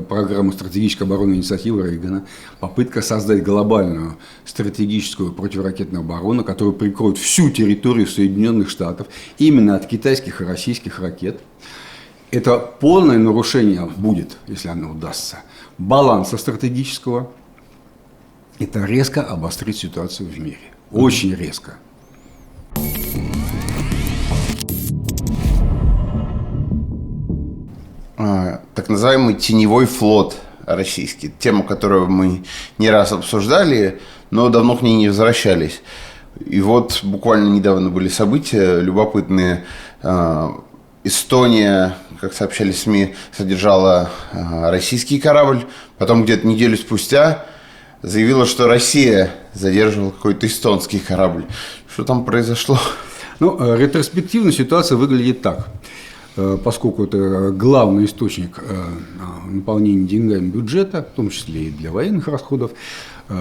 [SPEAKER 1] программы стратегической оборонной инициативы Рейгана, попытка создать глобальную стратегическую противоракетную оборону, которая прикроет всю территорию Соединенных Штатов именно от китайских и российских ракет. Это полное нарушение будет, если оно удастся, баланса стратегического. Это резко обострит ситуацию в мире. Очень резко.
[SPEAKER 2] Так называемый теневой флот российский. Тему, которую мы не раз обсуждали, но давно к ней не возвращались. И вот буквально недавно были события любопытные. Эстония, как сообщали СМИ, содержала российский корабль. Потом где-то неделю спустя заявила, что Россия задерживала какой-то эстонский корабль. Что там произошло?
[SPEAKER 1] Ретроспективно ситуация выглядит так. Поскольку это главный источник наполнения деньгами бюджета, в том числе и для военных расходов,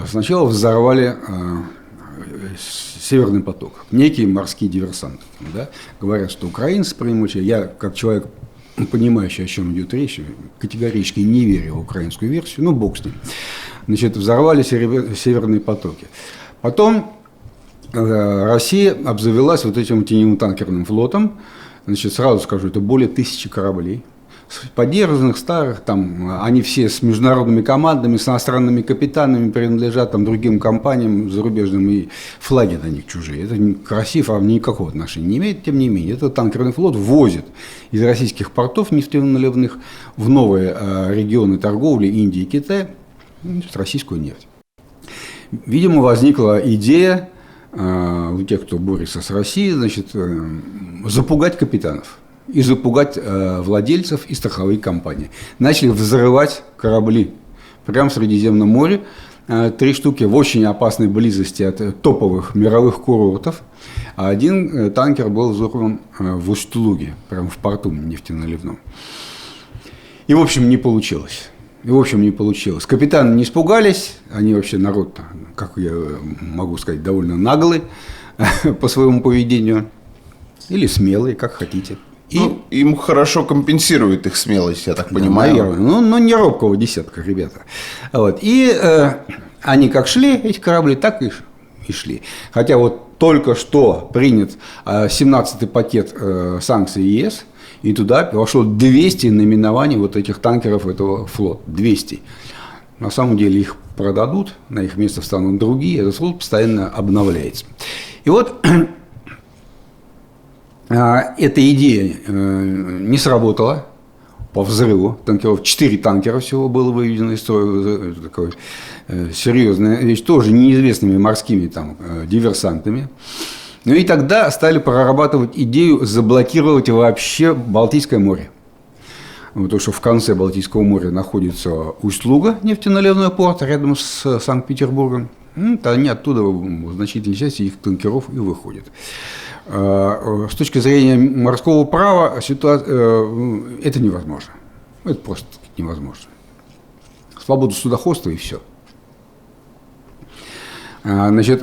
[SPEAKER 1] сначала взорвали Северный поток, некие морские диверсанты. Да? Говорят, что украинцы преимущественно. Я, как человек, понимающий, о чем идет речь, категорически не верю в украинскую версию, бог с ним. Значит, взорвали Северные потоки. Потом Россия обзавелась вот этим теневым танкерным флотом. Значит, сразу скажу, это более 1000 кораблей. Подержанных, старых, они все с международными командами, с иностранными капитанами, принадлежат другим компаниям зарубежным, и флаги на них чужие. Это к России никакого отношения не имеет, тем не менее. Этот танкерный флот возит из российских портов нефтеналивных в новые регионы торговли Индии и Китая российскую нефть. Видимо, возникла идея у тех, кто борется с Россией, запугать капитанов и запугать владельцев и страховые компании. Начали взрывать корабли прямо в Средиземном море. 3 штуки в очень опасной близости от топовых мировых курортов. А один танкер был взорван в Усть-Луге, прямо в порту нефтеналивном. И, в общем, не получилось. Капитаны не испугались. Они вообще народ, как я могу сказать, довольно наглый по своему поведению. Или смелый, как хотите. И,
[SPEAKER 2] им хорошо компенсирует их смелость, я так понимаю.
[SPEAKER 1] Наверное. Ну, не робкого десятка, ребята. Вот. И они как шли, эти корабли, так и шли. Хотя вот только что принят 17-й пакет санкций ЕС, и туда вошло 200 наименований вот этих танкеров этого флота. 200. На самом деле их продадут, на их место встанут другие, этот флот постоянно обновляется. И вот эта идея не сработала по взрыву танкеров. 4 танкера всего было выведено из строя. Это такая серьезная вещь, тоже неизвестными морскими там, диверсантами. Ну и тогда стали прорабатывать идею заблокировать вообще Балтийское море. Потому что в конце Балтийского моря находится Усть-Луга, нефтеналивной порт, рядом с Санкт-Петербургом. Они оттуда в значительной части их танкеров и выходят. С точки зрения морского права это невозможно. Это просто невозможно. Свобода судоходства и все. Значит,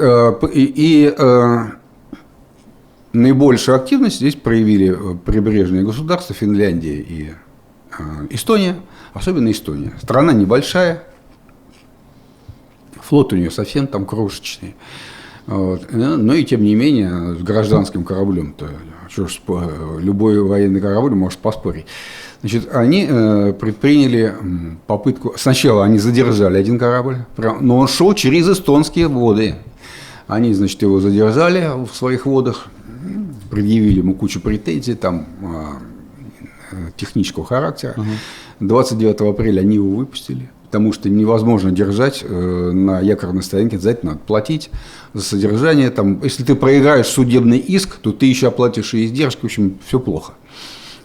[SPEAKER 1] наибольшую активность здесь проявили прибрежные государства Финляндия и Эстония, особенно Эстония. Страна небольшая, флот у нее совсем там крошечный. Вот. Но и тем не менее, с гражданским кораблем-то, любой военный корабль может поспорить. Значит, они предприняли попытку. Сначала они задержали один корабль, но он шел через эстонские воды. Они, значит, его задержали в своих водах, предъявили ему кучу претензий, там, технического характера. 29 апреля они его выпустили, потому что невозможно держать на якорной стоянке, обязательно надо платить за содержание. Там, если ты проиграешь судебный иск, то ты еще оплатишь и издержки, в общем, все плохо.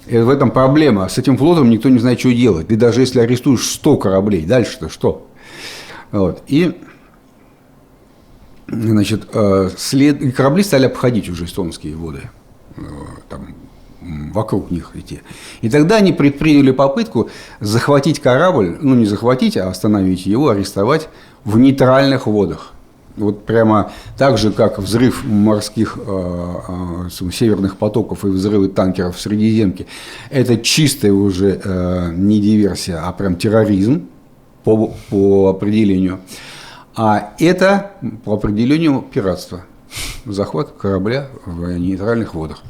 [SPEAKER 1] И в этом проблема. С этим флотом никто не знает, что делать. Ты даже если арестуешь 100 кораблей, дальше-то что? Вот. И, значит, корабли стали обходить уже эстонские воды, там, вокруг них идти. И тогда они предприняли попытку захватить корабль, ну не захватить, а остановить его, арестовать в нейтральных водах. Вот прямо так же, как взрыв морских северных потоков и взрывы танкеров в Средиземке, это чистая уже не диверсия, а прям терроризм по определению. А это по определению пиратство, захват корабля в нейтральных водах.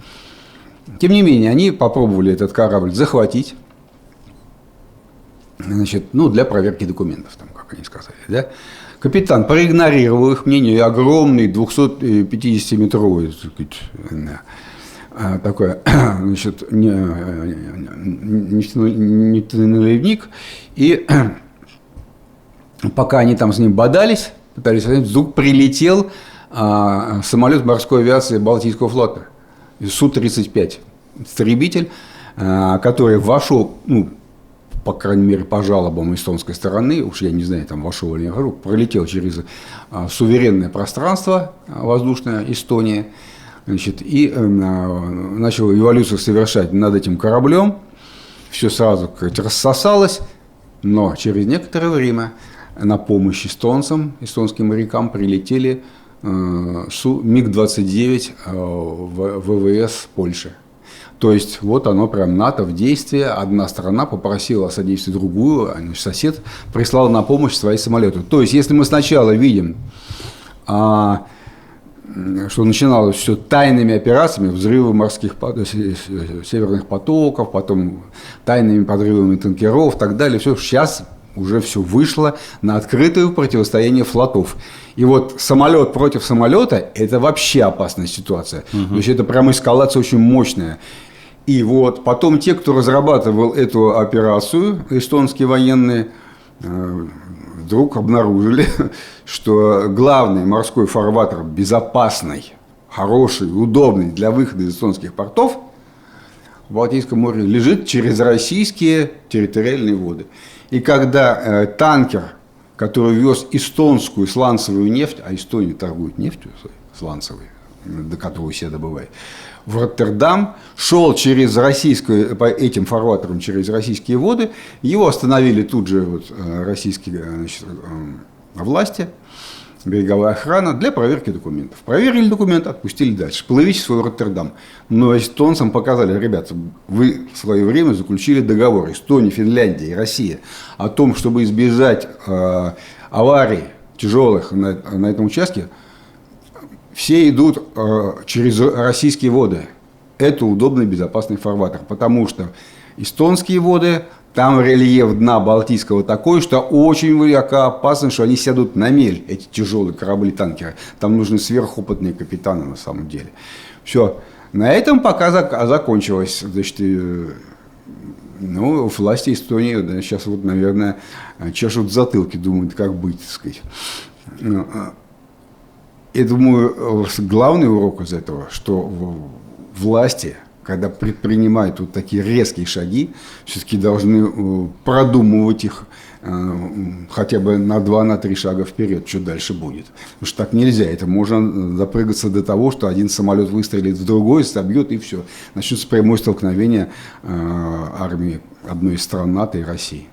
[SPEAKER 1] Тем не менее, они попробовали этот корабль захватить, значит, ну, для проверки документов, там, как они сказали, да. Капитан проигнорировал их мнение, и огромный 250-метровый, так сказать, такой, значит, нефтяной, и пока они там с ним бодались, пытались, вдруг прилетел самолет морской авиации Балтийского флота, Су-35, истребитель, который вошел, ну, по крайней мере, по жалобам эстонской стороны, уж я не знаю, там вошел или не, пролетел через суверенное пространство воздушное Эстонии, значит, и начал эволюцию совершать над этим кораблем. Все сразу, как рассосалось, но через некоторое время на помощь эстонским морякам прилетели МиГ-29 ВВС Польши. То есть вот оно прям НАТО в действии. Одна страна попросила о содействии другую, а сосед прислал на помощь свои самолеты. То есть если мы сначала видим, что начиналось все тайными операциями, взрывы морских северных потоков, потом тайными подрывами танкеров и так далее, все, сейчас уже все вышло на открытое противостояние флотов. И вот самолет против самолета – это вообще опасная ситуация. То есть это прям эскалация очень мощная. И вот потом те, кто разрабатывал эту операцию, эстонские военные, вдруг обнаружили, что главный морской фарватер, безопасный, хороший, удобный для выхода из эстонских портов в Балтийском море, лежит через российские территориальные воды. И когда танкер, который вез эстонскую сланцевую нефть, а Эстония торгует нефтью сланцевой, до которой все добывают, в Роттердам, шел через по этим фарватерам через российские воды, его остановили тут же вот, российские, значит, власти, береговая охрана для проверки документов. Проверили документы, отпустили дальше. Плывите в свой Роттердам. Но эстонцам показали: ребята, вы в свое время заключили договор, Эстония, Финляндия и Россия, о том, чтобы избежать аварий тяжелых на этом участке, все идут через российские воды. Это удобный безопасный фарватер, потому что эстонские воды, там рельеф дна Балтийского такой, что очень велика опасность, что они сядут на мель, эти тяжелые корабли-танкеры. Там нужны сверхопытные капитаны на самом деле. Все. На этом пока закончилось. Значит, власти Эстонии сейчас, наверное, чешут затылки, думают, как быть, так сказать. Я думаю, главный урок из этого, что власти, когда предпринимают вот такие резкие шаги, все-таки должны продумывать их хотя бы на 2-3 шага вперед, что дальше будет. Потому что так нельзя. Это можно допрыгаться до того, что один самолет выстрелит в другой, собьет, и все. Начнется прямое столкновение армии одной из стран НАТО и России.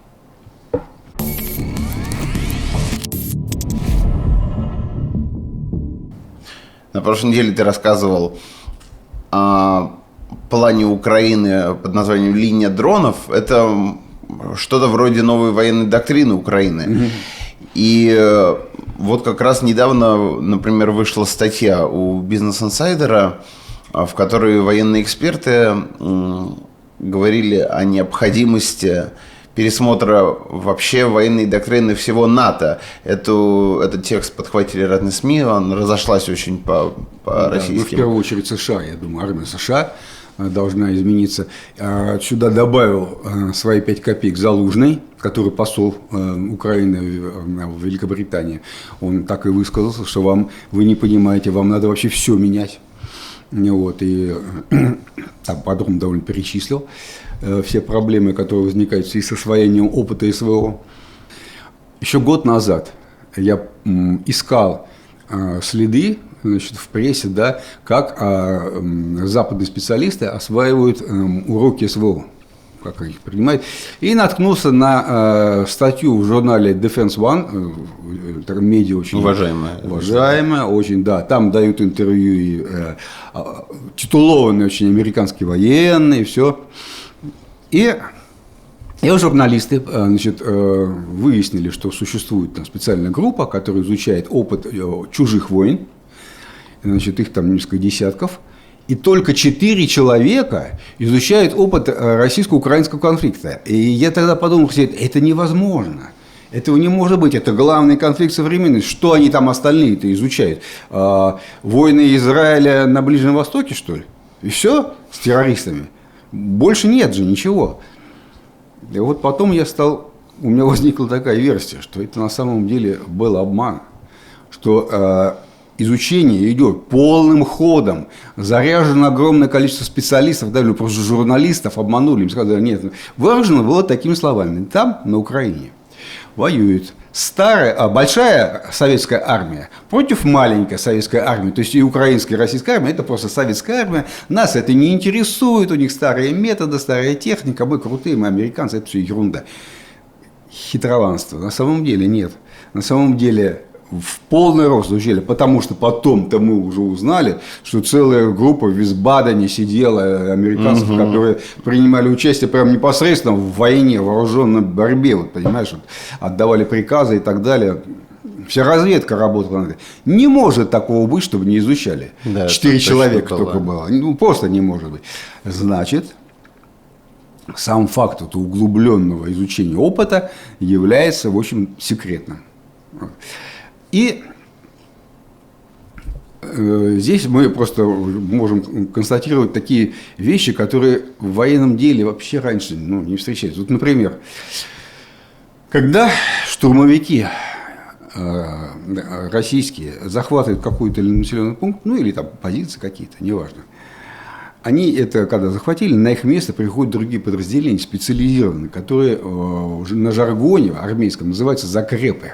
[SPEAKER 2] На прошлой неделе ты рассказывал о плане Украины под названием «Линия дронов». Это что-то вроде новой военной доктрины Украины. Mm-hmm. И вот как раз недавно, например, вышла статья у «Бизнес-инсайдера», в которой военные эксперты говорили о необходимости пересмотра вообще военной доктрины всего НАТО. Этот текст подхватили разные СМИ, он разошлась очень по российским.
[SPEAKER 1] Ну, в первую очередь США, я думаю, армия США должна измениться. Сюда добавил свои 5 копеек Залужный, который посол Украины в Великобритании. Он так и высказался, что вы не понимаете, вам надо вообще все менять. Вот, и там подробно довольно перечислил все проблемы, которые возникают в связи с освоением опыта СВО. Еще год назад я искал следы, значит, в прессе, да, как западные специалисты осваивают уроки СВО, как их принимают, и наткнулся на статью в журнале Defense One, медиа очень уважаемая, очень, да, там дают интервью и титулованные очень американские военные, и все. И журналисты, значит, выяснили, что существует там специальная группа, которая изучает опыт чужих войн, значит, их там несколько десятков, и только 4 человека изучают опыт российско-украинского конфликта. И я тогда подумал, что это невозможно. Этого не может быть. Это главный конфликт современности. Что они там остальные-то изучают? Войны Израиля на Ближнем Востоке, что ли? И все? С террористами? Больше нет же ничего. И вот потом у меня возникла такая версия, что это на самом деле был обман. Что изучение идет полным ходом, заряжено огромное количество специалистов, да, или просто журналистов обманули, им сказали, нет, выражено было такими словами: там, на Украине, воюет большая советская армия против маленькой советской армии, то есть и украинская, и российская армия, это просто советская армия, нас это не интересует, у них старые методы, старая техника, мы крутые, мы американцы, это все ерунда. Хитрованство. На самом деле нет. На самом деле в полный рост изучили, потому что потом-то мы уже узнали, что целая группа в Висбадене сидела американцев, которые принимали участие прям непосредственно в войне, в вооруженной борьбе, вот, понимаешь, вот, отдавали приказы и так далее. Вся разведка работала над этим. Не может такого быть, чтобы не изучали. Да, 4 человека только было. Ну, просто не может быть. Значит, сам факт углубленного изучения опыта является, в общем, секретным. И здесь мы просто можем констатировать такие вещи, которые в военном деле вообще раньше не встречались. Вот, например, когда штурмовики российские захватывают какой-то населенный пункт, или там позиции какие-то, неважно, они это, когда захватили, на их место приходят другие подразделения специализированные, которые на жаргоне армейском называются закрепы.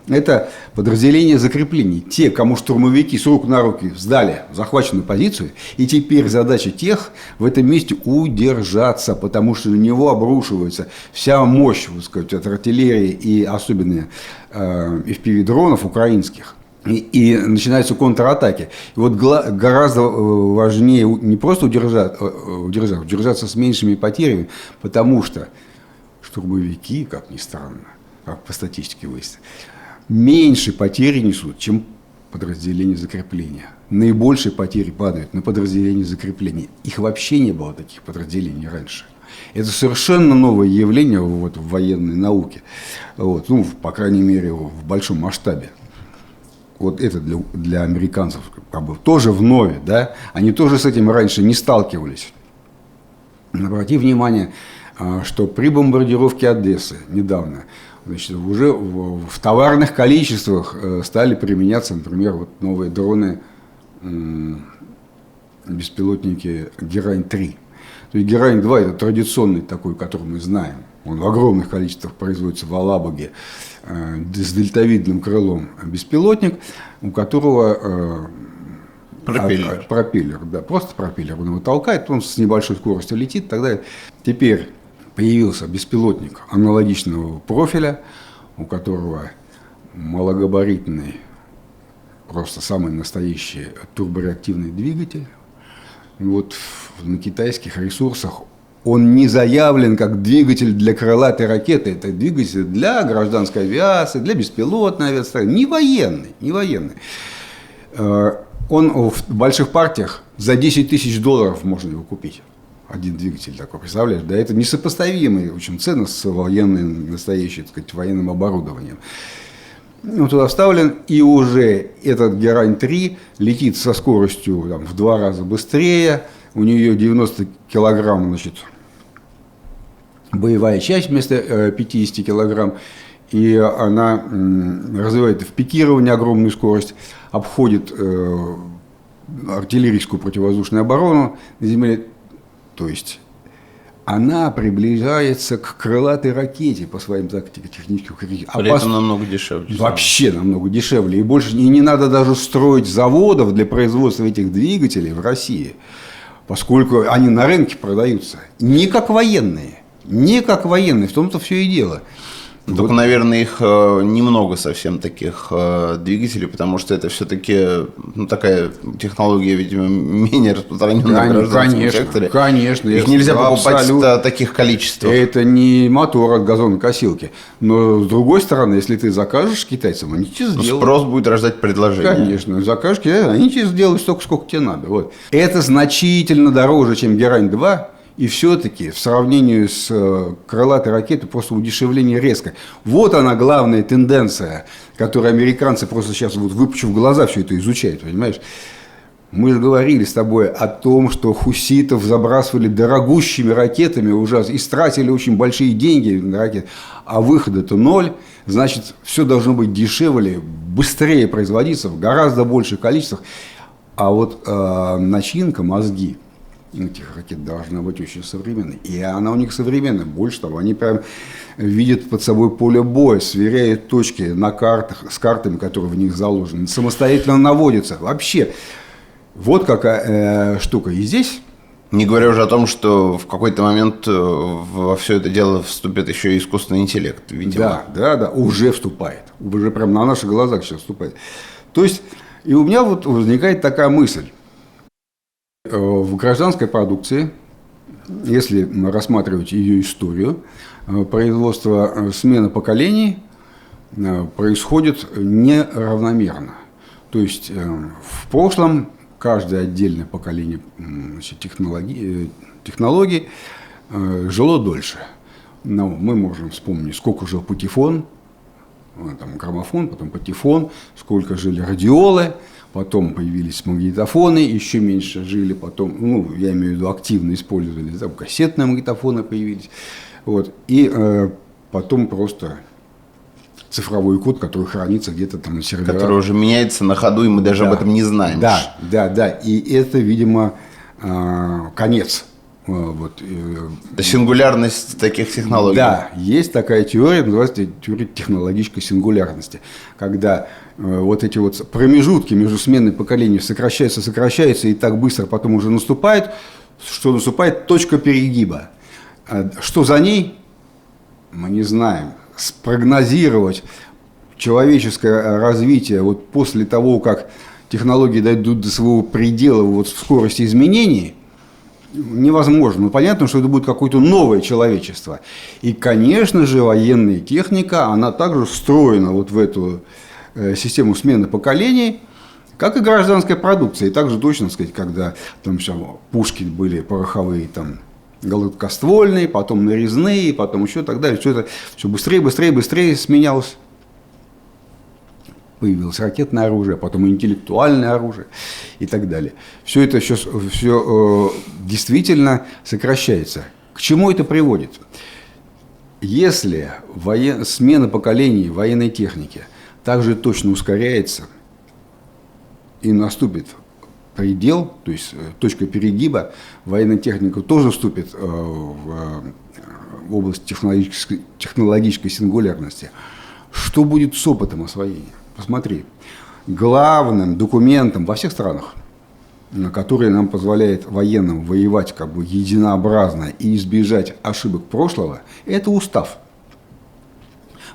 [SPEAKER 1] Это подразделение закреплений. Те, кому штурмовики с рук на руки сдали захваченную позицию, и теперь задача тех в этом месте удержаться, потому что на него обрушивается вся мощь, так сказать, от артиллерии и особенно FPV-дронов украинских. И начинаются контратаки. И вот гораздо важнее не просто удержаться с меньшими потерями, потому что штурмовики, как ни странно, как по статистике выяснится, меньше потери несут, чем подразделения закрепления. Наибольшие потери падают на подразделения закрепления. Их вообще не было, таких подразделений раньше. Это совершенно новое явление вот, в военной науке. Вот, ну, по крайней мере, в большом масштабе. Вот это для американцев как бы тоже вновь, да, они тоже с этим раньше не сталкивались. Обрати внимание, что при бомбардировке Одессы недавно, значит, уже в товарных количествах стали применяться, например, вот новые дроны, беспилотники Герань-3. То есть Герань-2 это традиционный такой, который мы знаем. Он в огромных количествах производится в Алабуге с дельтовидным крылом беспилотник, у которого пропеллер, да, просто пропеллер. Он его толкает, он с небольшой скоростью летит и так далее. Теперь появился беспилотник аналогичного профиля, у которого малогабаритный, просто самый настоящий турбореактивный двигатель. И вот на китайских ресурсах он не заявлен как двигатель для крылатой ракеты. Это двигатель для гражданской авиации, для беспилотной авиации. Не военный, не военный. Он в больших партиях за $10 тысяч можно его купить. Один двигатель такой, представляешь? Да, это несопоставимые очень цены с военным, настоящим, так сказать, военным оборудованием. Он туда вставлен, и уже этот Герань-3 летит со скоростью там, в 2 раза быстрее. У нее 90 килограмм, значит, боевая часть вместо 50 килограмм. И она развивает в пикировании огромную скорость, обходит артиллерийскую противовоздушную оборону на земле. То есть она приближается к крылатой ракете по своим тактико-техническим характеристикам.
[SPEAKER 2] При этом намного дешевле.
[SPEAKER 1] Вообще намного дешевле. И больше не надо даже строить заводов для производства этих двигателей в России, поскольку они на рынке продаются не как военные. Не как военные, в том-то все и дело.
[SPEAKER 2] Только, вот, наверное, их немного совсем таких двигателей, потому что это все-таки такая технология, видимо, менее распространенная в гражданском секторе.
[SPEAKER 1] Конечно.
[SPEAKER 2] Их нельзя покупать в таких количествах.
[SPEAKER 1] Это не мотор от газонокосилки. Но, с другой стороны, если ты закажешь китайцам, они тебе сделают.
[SPEAKER 2] Спрос будет рождать предложение.
[SPEAKER 1] Конечно. Закажешь китайцам, они тебе сделают столько, сколько тебе надо. Вот. Это значительно дороже, чем Герань-2. И все-таки в сравнении с крылатой ракетой просто удешевление резко. Вот она главная тенденция, которую американцы просто сейчас, вот, выпучив глаза, все это изучают, понимаешь? Мы же говорили с тобой о том, что хуситов забрасывали дорогущими ракетами ужасно, и стратили очень большие деньги на ракеты, а выхода-то ноль, значит, все должно быть дешевле, быстрее производиться, в гораздо больших количествах. А вот начинка, мозги этих ракет должна быть очень современной. И она у них современная. Больше того, они прям видят под собой поле боя, сверяют точки на картах, с картами, которые в них заложены, самостоятельно наводятся. Вообще, вот какая штука. И здесь...
[SPEAKER 2] Не говоря уже о том, что в какой-то момент во все это дело вступит еще и искусственный интеллект, видимо.
[SPEAKER 1] Да, уже вступает. Уже прям на наших глазах сейчас вступает. То есть, и у меня вот возникает такая мысль. В гражданской продукции, если рассматривать ее историю, производство смена поколений происходит неравномерно. То есть в прошлом каждое отдельное поколение, значит, технологий жило дольше. Но мы можем вспомнить, сколько жил патефон, там граммофон, потом патефон, сколько жили радиолы. Потом появились магнитофоны, еще меньше жили, потом, ну, я имею в виду, активно использовали, там, кассетные магнитофоны появились. Вот, и потом просто цифровой код, который хранится где-то там на серверах.
[SPEAKER 2] Который уже меняется на ходу, и мы даже об этом не знаем.
[SPEAKER 1] Да. И это, видимо, конец. Вот.
[SPEAKER 2] Это сингулярность таких технологий.
[SPEAKER 1] Да, есть такая теория, называется теория технологической сингулярности, когда вот эти вот промежутки между сменой поколений сокращаются, и так быстро потом уже наступает, что наступает точка перегиба. Что за ней, мы не знаем. Спрогнозировать, человеческое развитие вот после того, как технологии дойдут до своего предела вот в скорости изменений, невозможно. Ну, понятно, что это будет какое-то новое человечество. И, конечно же, военная техника, она также встроена вот в эту систему смены поколений, как и гражданская продукция. И также точно сказать, когда там все, пушки были пороховые, там, гладкоствольные, потом нарезные, потом еще так далее. Все это все быстрее сменялось. Появилось ракетное оружие, потом интеллектуальное оружие и так далее. Все это все действительно сокращается. К чему это приводит? Если смена поколений военной техники также точно ускоряется и наступит предел, то есть точка перегиба, военная техника тоже вступит в область технологической сингулярности. Что будет с опытом освоения? Посмотри, главным документом во всех странах, который нам позволяет военным воевать как бы единообразно и избежать ошибок прошлого, это устав.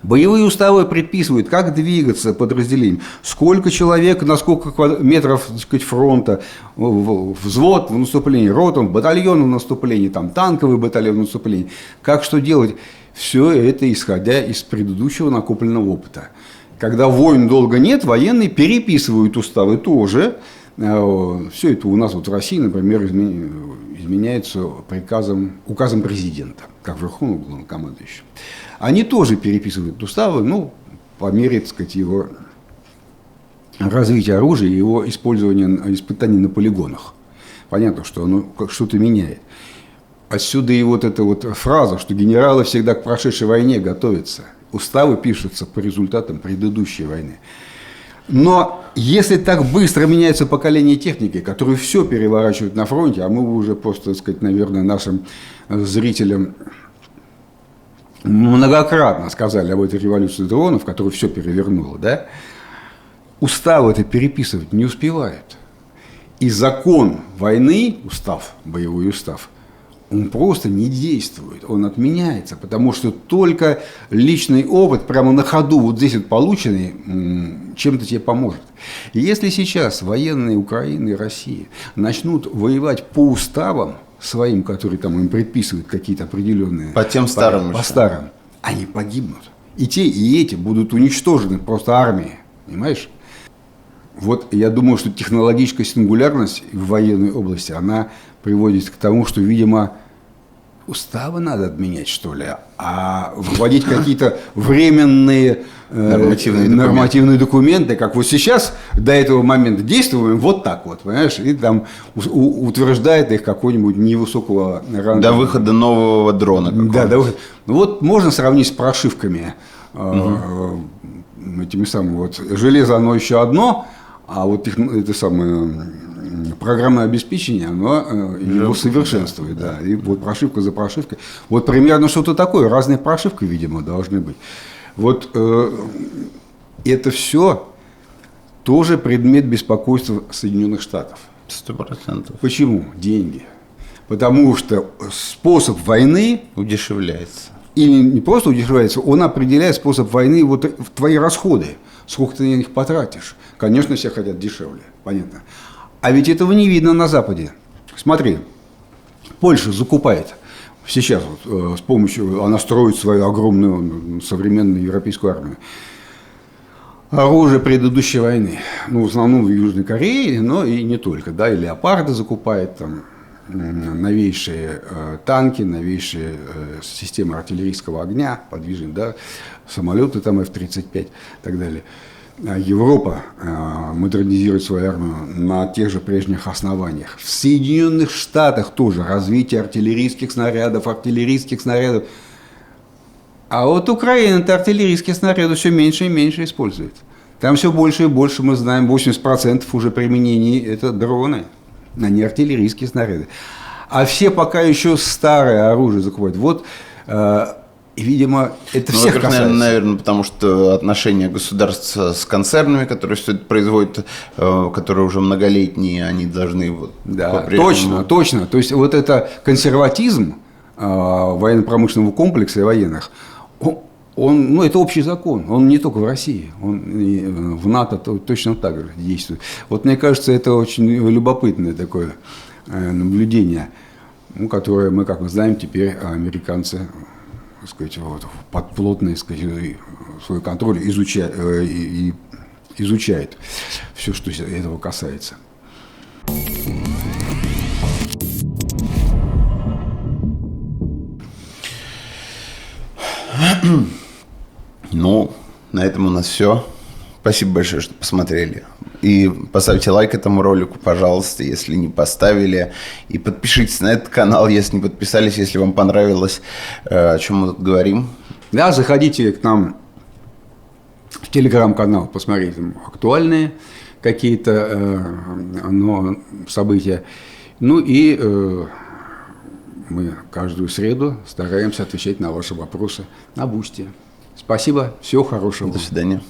[SPEAKER 1] Боевые уставы предписывают, как двигаться подразделением, сколько человек, на сколько метров, так сказать, фронта, взвод в наступлении, рота, батальон в наступлении, там, танковый батальон в наступлении, как что делать. Все это исходя из предыдущего накопленного опыта. Когда войн долго нет, военные переписывают уставы тоже. Все это у нас вот в России, например, изменяется указом президента, как верховного главнокомандующего. Они тоже переписывают уставы, ну, по мере, так сказать, его развития оружия и его испытаний на полигонах. Понятно, что оно что-то меняет. Отсюда и вот эта вот фраза, что генералы всегда к прошедшей войне готовятся. Уставы пишутся по результатам предыдущей войны. Но если так быстро меняется поколение техники, которое все переворачивает на фронте, а мы уже просто, так сказать, наверное, нашим зрителям многократно сказали об этой революции дронов, которая все перевернула, да? Уставы это переписывать не успевают. И закон войны, устав, боевой устав, он просто не действует, он отменяется, потому что только личный опыт прямо на ходу, вот здесь вот полученный, чем-то тебе поможет. И если сейчас военные Украины и России начнут воевать по уставам своим, которые там им предписывают какие-то определенные...
[SPEAKER 2] По тем старым.
[SPEAKER 1] По старым. Они погибнут. И те, и эти будут уничтожены просто армией. Понимаешь? Вот я думаю, что технологическая сингулярность в военной области, она приводит к тому, что, видимо, уставы надо отменять, что ли, а вводить какие-то временные нормативные документы, как вот сейчас до этого момента действуем вот так вот, понимаешь, и там утверждает их какой-нибудь невысокого ранга.
[SPEAKER 2] До выхода нового дрона.
[SPEAKER 1] Да, до выхода. Ну вот можно сравнить с прошивками, этими самыми, вот железо оно еще одно, а вот это самое программное обеспечение, оно его совершенствует, да. И вот прошивка за прошивкой. Вот примерно что-то такое. Разные прошивки, видимо, должны быть. Вот это все тоже предмет беспокойства Соединенных Штатов.
[SPEAKER 2] 100%.
[SPEAKER 1] Почему? Деньги. Потому что способ войны
[SPEAKER 2] удешевляется.
[SPEAKER 1] Или не просто удешевляется, он определяет способ войны, вот твои расходы. Сколько ты на них потратишь. Конечно, все хотят дешевле, понятно. А ведь этого не видно на Западе. Смотри, Польша закупает сейчас вот, с помощью, она строит свою огромную современную европейскую армию. Оружие предыдущей войны. Ну, в основном в Южной Корее, но и не только. Да, и леопарды закупает, там, новейшие танки, новейшие системы артиллерийского огня, подвижные, да, самолеты там F-35 и так далее. Европа модернизирует свою армию на тех же прежних основаниях. В Соединенных Штатах тоже развитие артиллерийских снарядов. А вот Украина-то артиллерийские снаряды все меньше и меньше использует. Там все больше и больше, мы знаем, 80% уже применений это дроны, а не артиллерийские снаряды. А все пока еще старое оружие закупают. Вот, видимо, это всех касается.
[SPEAKER 2] Наверное, потому что отношения государств с концернами, которые все это производят, которые уже многолетние, они должны... Вот,
[SPEAKER 1] да, точно. То есть, вот это консерватизм военно-промышленного комплекса и военных, это общий закон, он не только в России, он и в НАТО точно так же действует. Вот мне кажется, это очень любопытное такое наблюдение, которое мы, как мы знаем, теперь американцы, так сказать, под плотный, так сказать, свой контроль изучают все, что этого касается.
[SPEAKER 2] Ну, на этом у нас все. Спасибо большое, что посмотрели. И поставьте лайк этому ролику, пожалуйста, если не поставили. И подпишитесь на этот канал, если не подписались, если вам понравилось, о чем мы тут говорим.
[SPEAKER 1] Да, заходите к нам в телеграм-канал, посмотрите там актуальные какие-то события. Ну и мы каждую среду стараемся отвечать на ваши вопросы на Бусти. Спасибо, всего хорошего.
[SPEAKER 2] До свидания.